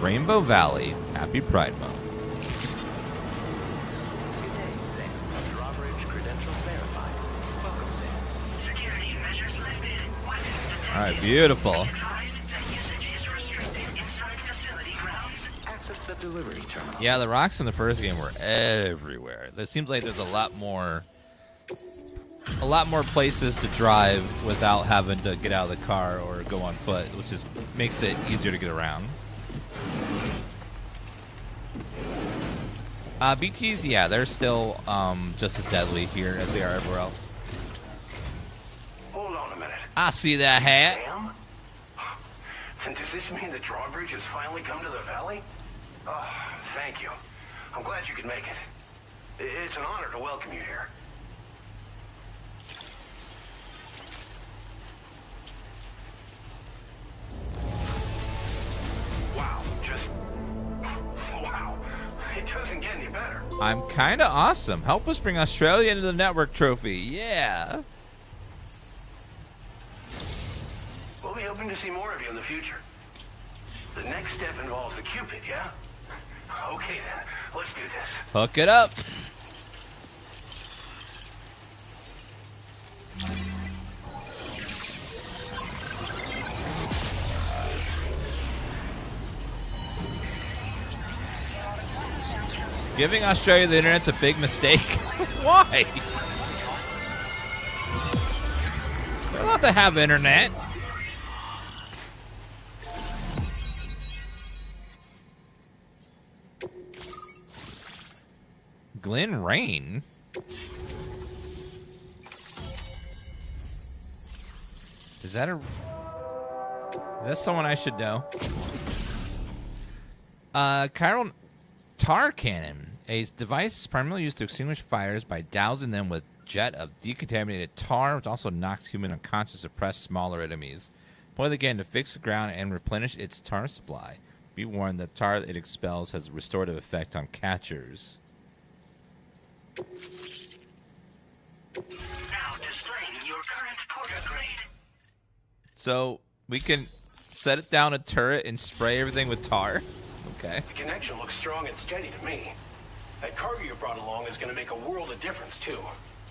Rainbow Valley. Happy Pride Month. All right, beautiful. Yeah, the rocks in the first game were everywhere. It seems like there's a lot more places to drive without having to get out of the car or go on foot, which just makes it easier to get around. BTs, yeah, they're still just as deadly here as they are everywhere else. Hold on a minute. I see that hat. Sam? And does this mean the drawbridge has finally come to the valley? Oh, thank you. I'm glad you could make it. It's an honor to welcome you here. Wow, just... wow. It doesn't get any better. I'm kind of awesome. Help us bring Australia into the network trophy. Yeah. We'll be hoping to see more of you in the future. The next step involves the Cupid, yeah? Okay then, let's do this. Hook it up. Giving Australia the internet's a big mistake. Why? They're allowed to have internet. Glen Rain? Is that someone I should know? Chiral tar cannon. A device primarily used to extinguish fires by dousing them with jet of decontaminated tar, which also knocks human unconscious, suppress smaller enemies. Deploy the cannon to fix the ground and replenish its tar supply. Be warned that tar it expels has a restorative effect on catchers. Now displaying your current porter grade. So we can set it down a turret and spray everything with tar. Okay. The connection looks strong and steady to me. That cargo you brought along is going to make a world of difference, too.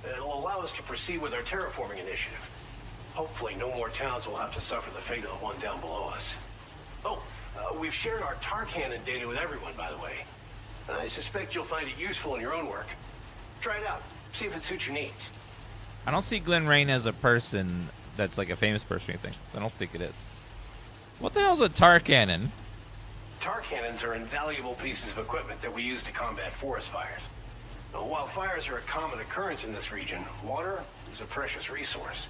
It'll allow us to proceed with our terraforming initiative. Hopefully, no more towns will have to suffer the fate of the one down below us. Oh, we've shared our tar cannon data with everyone, by the way. I suspect you'll find it useful in your own work. Try it out. See if it suits your needs. I don't see Glen Rain as a person that's like a famous person or anything. So I don't think it is. What the hell's a tar cannon? Tar cannons are invaluable pieces of equipment that we use to combat forest fires. Now, while fires are a common occurrence in this region, water is a precious resource.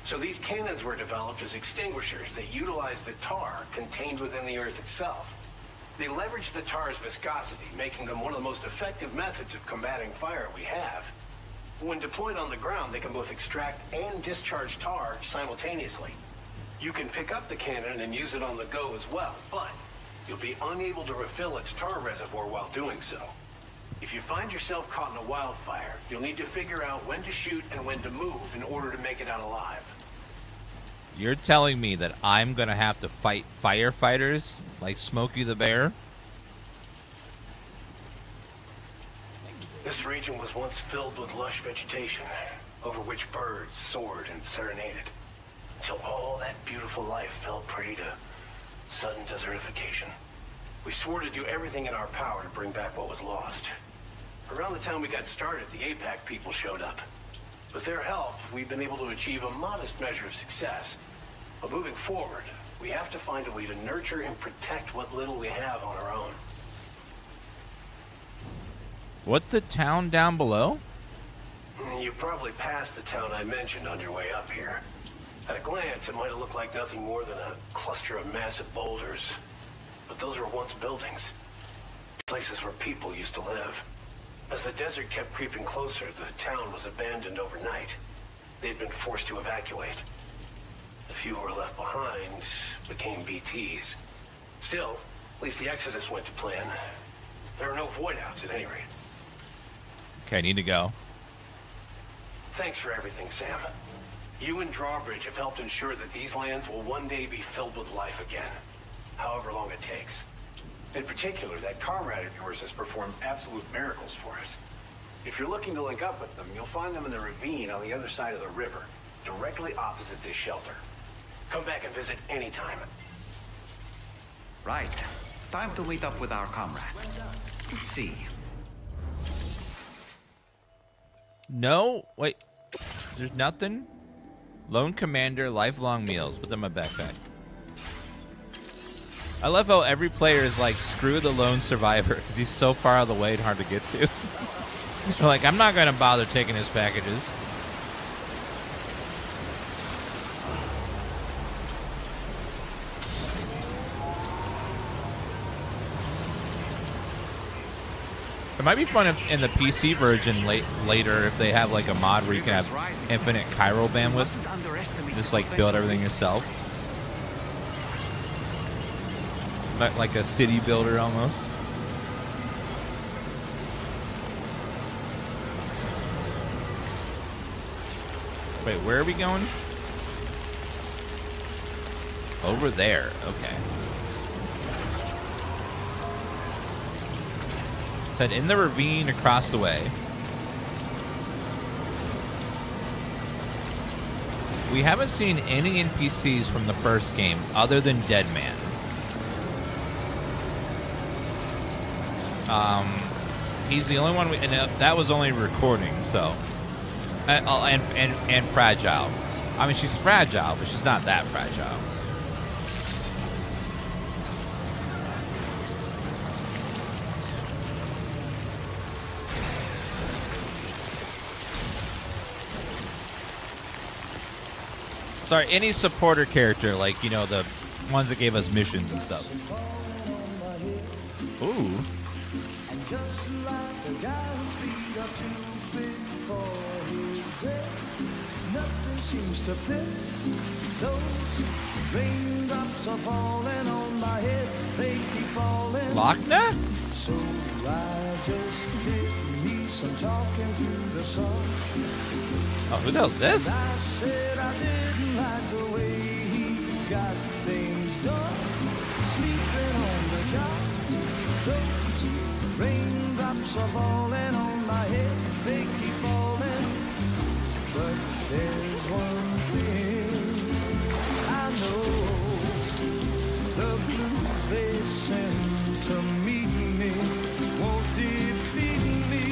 So these cannons were developed as extinguishers that utilize the tar contained within the earth itself. They leverage the tar's viscosity, making them one of the most effective methods of combating fire we have. When deployed on the ground, they can both extract and discharge tar simultaneously. You can pick up the cannon and use it on the go as well, but you'll be unable to refill its tar reservoir while doing so. If you find yourself caught in a wildfire, you'll need to figure out when to shoot and when to move in order to make it out alive. You're telling me that I'm going to have to fight firefighters like Smokey the Bear? This region was once filled with lush vegetation, over which birds soared and serenaded, until all that beautiful life fell prey to sudden desertification. We swore to do everything in our power to bring back what was lost. Around the time we got started, the APAC people showed up. With their help, we've been able to achieve a modest measure of success. But moving forward, we have to find a way to nurture and protect what little we have on our own. What's the town down below? You probably passed the town I mentioned on your way up here. At a glance, it might have looked like nothing more than a cluster of massive boulders. But those were once buildings. Places where people used to live. As the desert kept creeping closer, the town was abandoned overnight. They'd been forced to evacuate. The few who were left behind became BTs. Still, at least the exodus went to plan. There are no void-outs at any rate. Okay, I need to go. Thanks for everything, Sam. You and Drawbridge have helped ensure that these lands will one day be filled with life again, however long it takes. In particular, that comrade of yours has performed absolute miracles for us. If you're looking to link up with them, you'll find them in the ravine on the other side of the river, directly opposite this shelter. Come back and visit anytime. Right. Time to meet up with our comrade. Let's see. No, wait. There's nothing? Lone Commander, lifelong meals. Put them in my backpack. I love how every player is like, screw the lone survivor, because he's so far out of the way and hard to get to. They're like, I'm not going to bother taking his packages. It might be fun if in the PC version later if they have like a mod where you can have infinite chiral bandwidth. Just like build everything yourself. Like a city builder almost. Wait, where are we going? Over there, okay. Said in the ravine across the way. We haven't seen any NPCs from the first game other than Deadman. he's the only one, and that was only recording. So, and fragile. I mean, she's fragile, but she's not that fragile. Sorry, any supporter character, like, you know, the ones that gave us missions and stuff. Ooh. Nothing seems to fit. Those raindrops are falling on my head. They keep falling. Lochna? So I just did me some talking to the sun. Oh, who the hell's this? I said I didn't like the way he got things done. Sleeping on the job. Those raindrops are falling on my head. They keep falling. But there's one thing I know. The blues they send to meet me won't defeat me.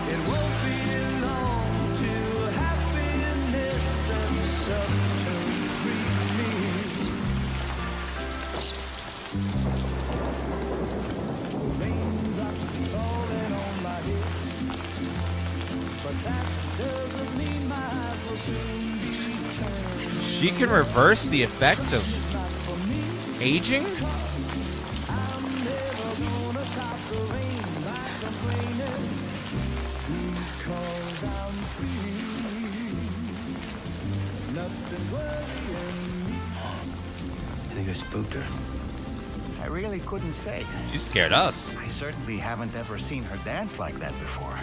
It won't be long till happiness steps up to greet me. Raindrops falling on my head, but that doesn't mean my eyes will soon be turned. She can reverse the effects of aging? I'm never gonna stop the rain by complaining, because I'm free. Nothing's worrying me. I think I spooked her. I really couldn't say. She scared us. I certainly haven't ever seen her dance like that before.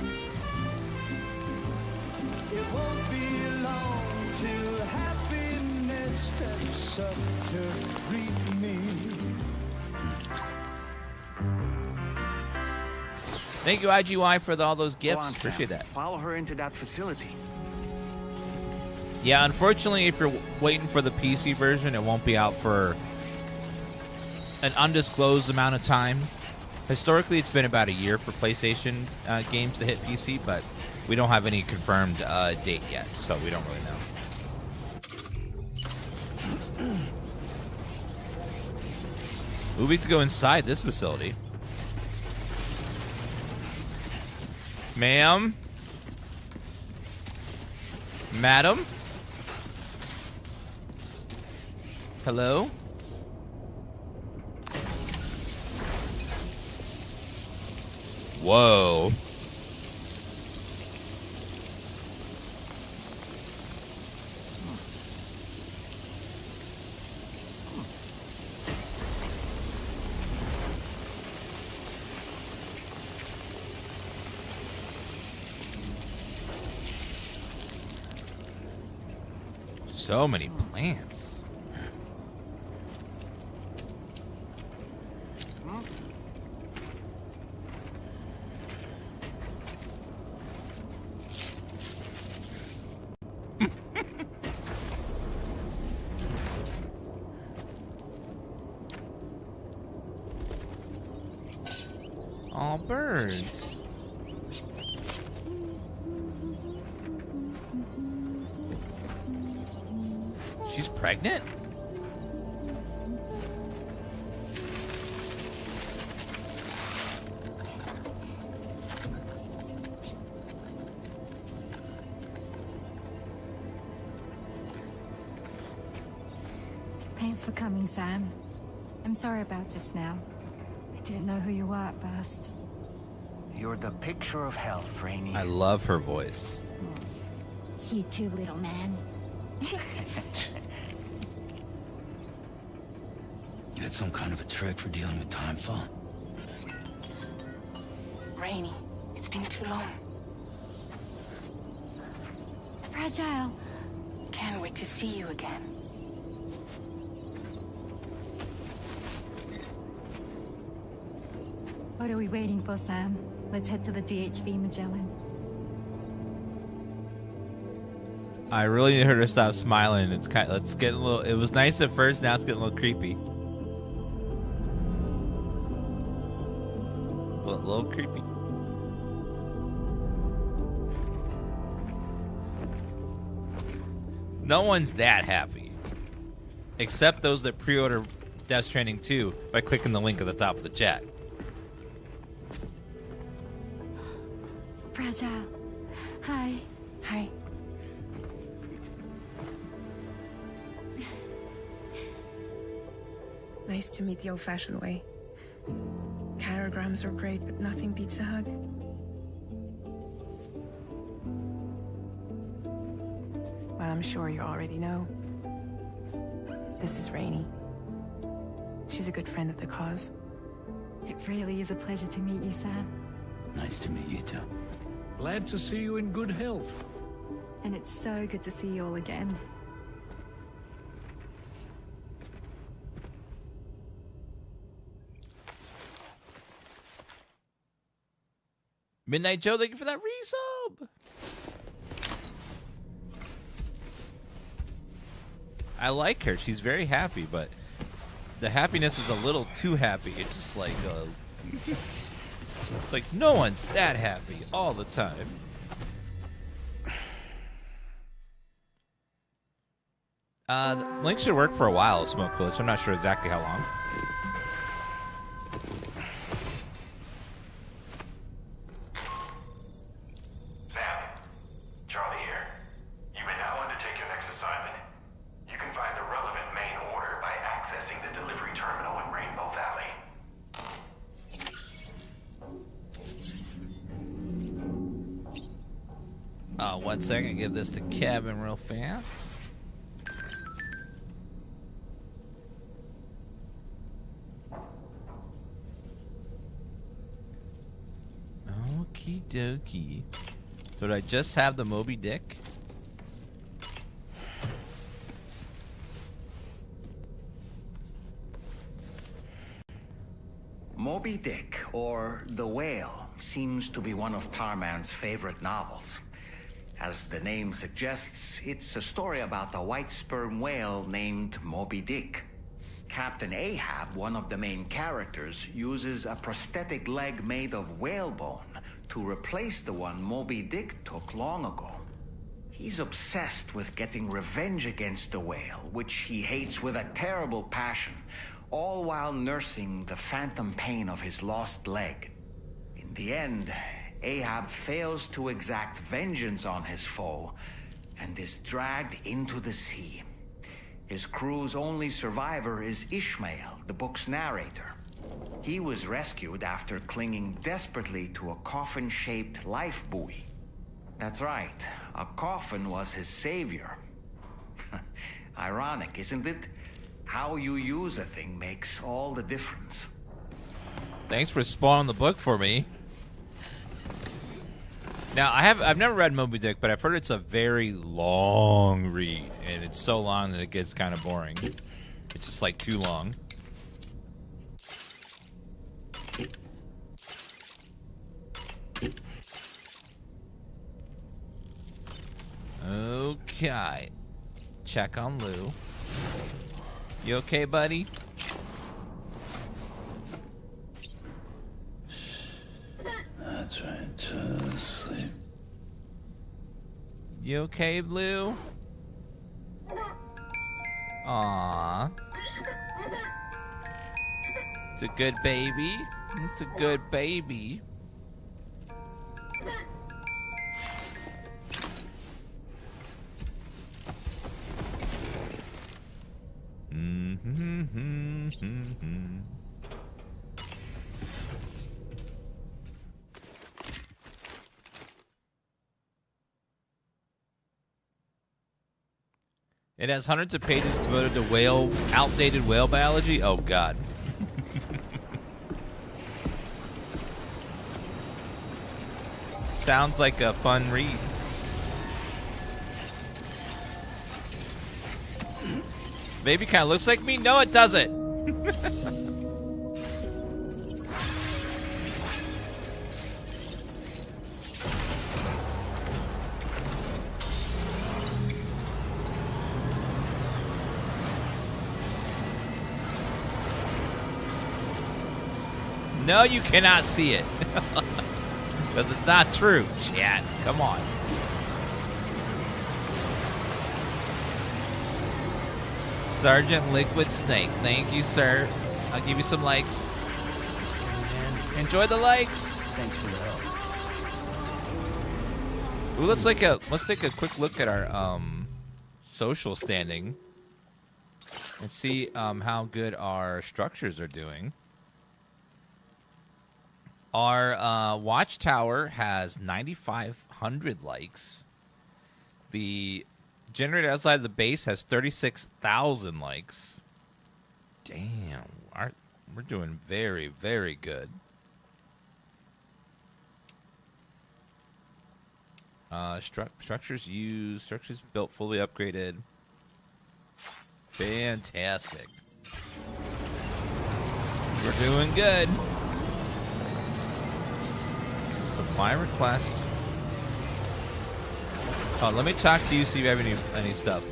It won't be long till happiness steps up to greet me. Thank you, IGY, for all those Go gifts. on, Sam. Appreciate that. Follow her into that facility. Yeah, unfortunately, if you're waiting for the PC version, it won't be out for an undisclosed amount of time. Historically, it's been about a year for PlayStation games to hit PC, but we don't have any confirmed date yet, so we don't really know. Moving to go inside this facility. Ma'am? Madam? Hello? Whoa. So many plants. All birds. She's pregnant? Thanks for coming, Sam. I'm sorry about just now. I didn't know who you were at first. You're the picture of health, Rainey. I love her voice. You too, little man. You had some kind of a trick for dealing with time fall? Rainey, it's been too long. Fragile. Can't wait to see you again. What are we waiting for, Sam? Let's head to the DHV Magellan. I really need her to stop smiling. It's getting a little. It was nice at first. Now it's getting a little creepy. A little creepy. No one's that happy. Except those that pre-order Death Stranding 2 by clicking the link at the top of the chat. Fragile. Hi. Hi. Nice to meet the old-fashioned way. Carograms are great, but nothing beats a hug. Well, I'm sure you already know. This is Rainey. She's a good friend of the cause. It really is a pleasure to meet you, Sam. Nice to meet you too. Glad to see you in good health. And it's so good to see you all again. Midnight Joe, thank you for that resub. I like her. She's very happy, but the happiness is a little too happy. It's just like, it's like no one's that happy all the time. The link should work for a while, Smoke Village. I'm not sure exactly how long. Sam, Charlie here. You may now undertake your next assignment. You can find the relevant main order by accessing the delivery terminal in Rainbow Valley. 1 second, give this to Kevin real fast. Okie dokie. So did I just have the Moby Dick? Moby Dick, or The Whale, seems to be one of Tarman's favorite novels. As the name suggests, it's a story about a white sperm whale named Moby Dick. Captain Ahab, one of the main characters, uses a prosthetic leg made of whalebone to replace the one Moby Dick took long ago. He's obsessed with getting revenge against the whale, which he hates with a terrible passion, all while nursing the phantom pain of his lost leg. In the end, Ahab fails to exact vengeance on his foe and is dragged into the sea. His crew's only survivor is Ishmael, the book's narrator. He was rescued after clinging desperately to a coffin-shaped life buoy. That's right, a coffin was his savior. Ironic, isn't it? How you use a thing makes all the difference. Thanks for spoiling the book for me. Now, I've never read Moby Dick, but I've heard it's a very long read, and it's so long that it gets kind of boring. It's just like too long. Okay. Check on Lou. You okay, buddy? That's right, just sleep. You okay, Blue? Aww. It's a good baby. It's a good baby. It has hundreds of pages devoted to outdated whale biology. Oh, God. Sounds like a fun read. Baby kind of looks like me. No, it doesn't. No, you cannot see it. Because it's not true, chat. Come on. Sergeant Liquid Snake. Thank you, sir. I'll give you some likes. Enjoy the likes. Thanks for the help. Ooh, let's take a quick look at our social standing and see how good our structures are doing. Our watchtower has 9,500 likes. The generator outside the base has 36,000 likes. Damn, we're doing very, very good. Structures used, structures built, fully upgraded. Fantastic. We're doing good. Supply request. Oh, let me talk to you, see if you have any stuff.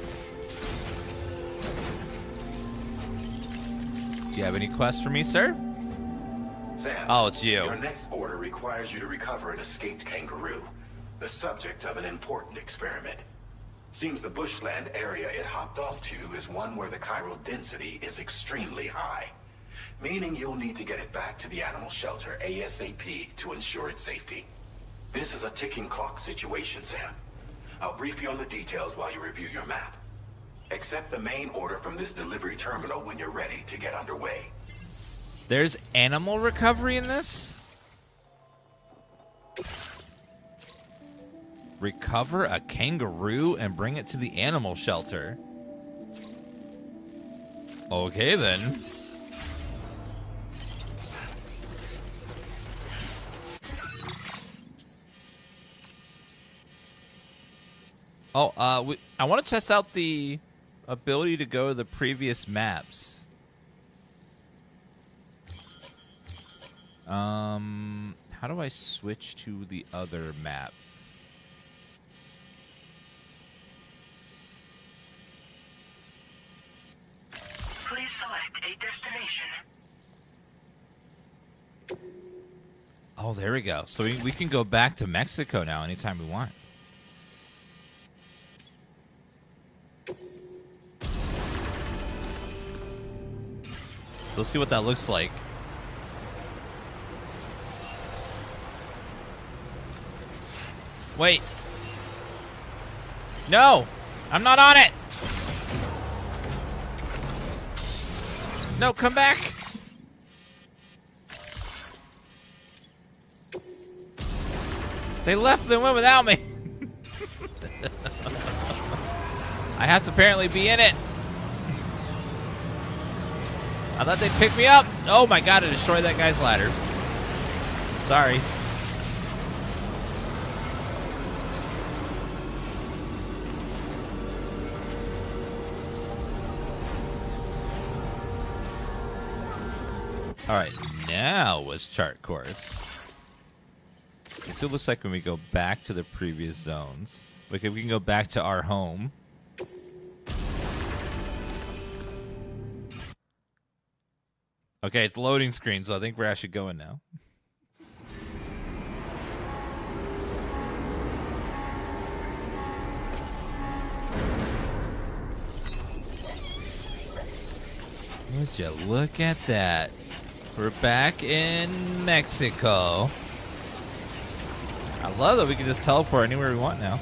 Do you have any quests for me, sir? Sam. Oh, it's you. Your next order requires you to recover an escaped kangaroo, the subject of an important experiment. Seems the bushland area it hopped off to is one where the chiral density is extremely high, meaning you'll need to get it back to the animal shelter ASAP to ensure its safety. This is a ticking clock situation, Sam. I'll brief you on the details while you review your map. Accept the main order from this delivery terminal when you're ready to get underway. There's animal recovery in this? Recover a kangaroo and bring it to the animal shelter. Okay, then. Oh, I want to test out the ability to go to the previous maps. How do I switch to the other map? Please select a destination. Oh, there we go. So we can go back to Mexico now anytime we want. So let's see what that looks like. Wait. No! I'm not on it! No, come back! They left and went without me. I have to apparently be in it. I thought they'd pick me up. Oh my god, I destroyed that guy's ladder. Sorry. Alright, now was chart course. Okay, so it looks like when we go back to the previous zones. Okay, we can go back to our home. Okay, it's loading screen, so I think we're actually going now. Would you look at that? We're back in Mexico. I love that we can just teleport anywhere we want now.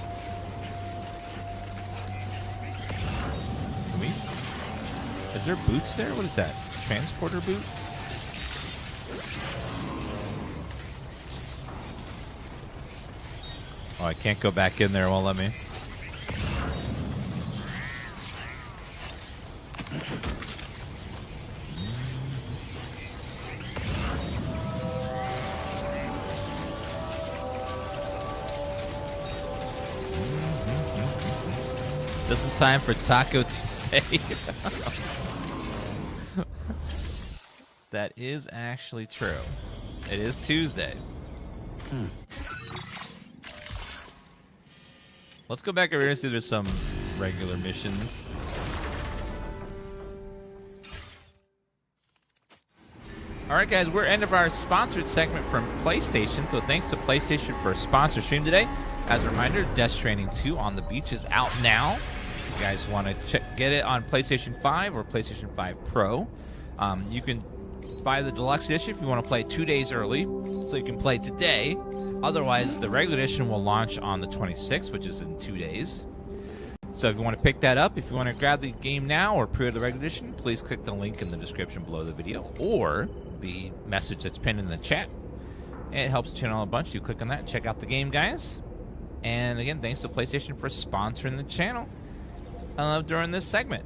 Can we? Is there boots there? What is that? Transporter boots? Oh, I can't go back in there. It won't let me. Just in time for Taco Tuesday. That is actually true. It is Tuesday. Let's go back over here and see if there's some regular missions. All right, guys, we're end of our sponsored segment from PlayStation. So thanks to PlayStation for a sponsor stream today. As a reminder, Death Stranding 2 on the Beach is out now. If you guys want to get it on PlayStation 5 or PlayStation 5 Pro, you can buy the deluxe edition if you want to play 2 days early, so you can play today. Otherwise, the regular edition will launch on the 26th, which is in 2 days. So if you want to pick that up, if you want to grab the game now or pre-order the regular edition, please click the link in the description below the video or the message that's pinned in the chat. And it helps the channel a bunch. You click on that, check out the game, guys. And again, thanks to PlayStation for sponsoring the channel during this segment.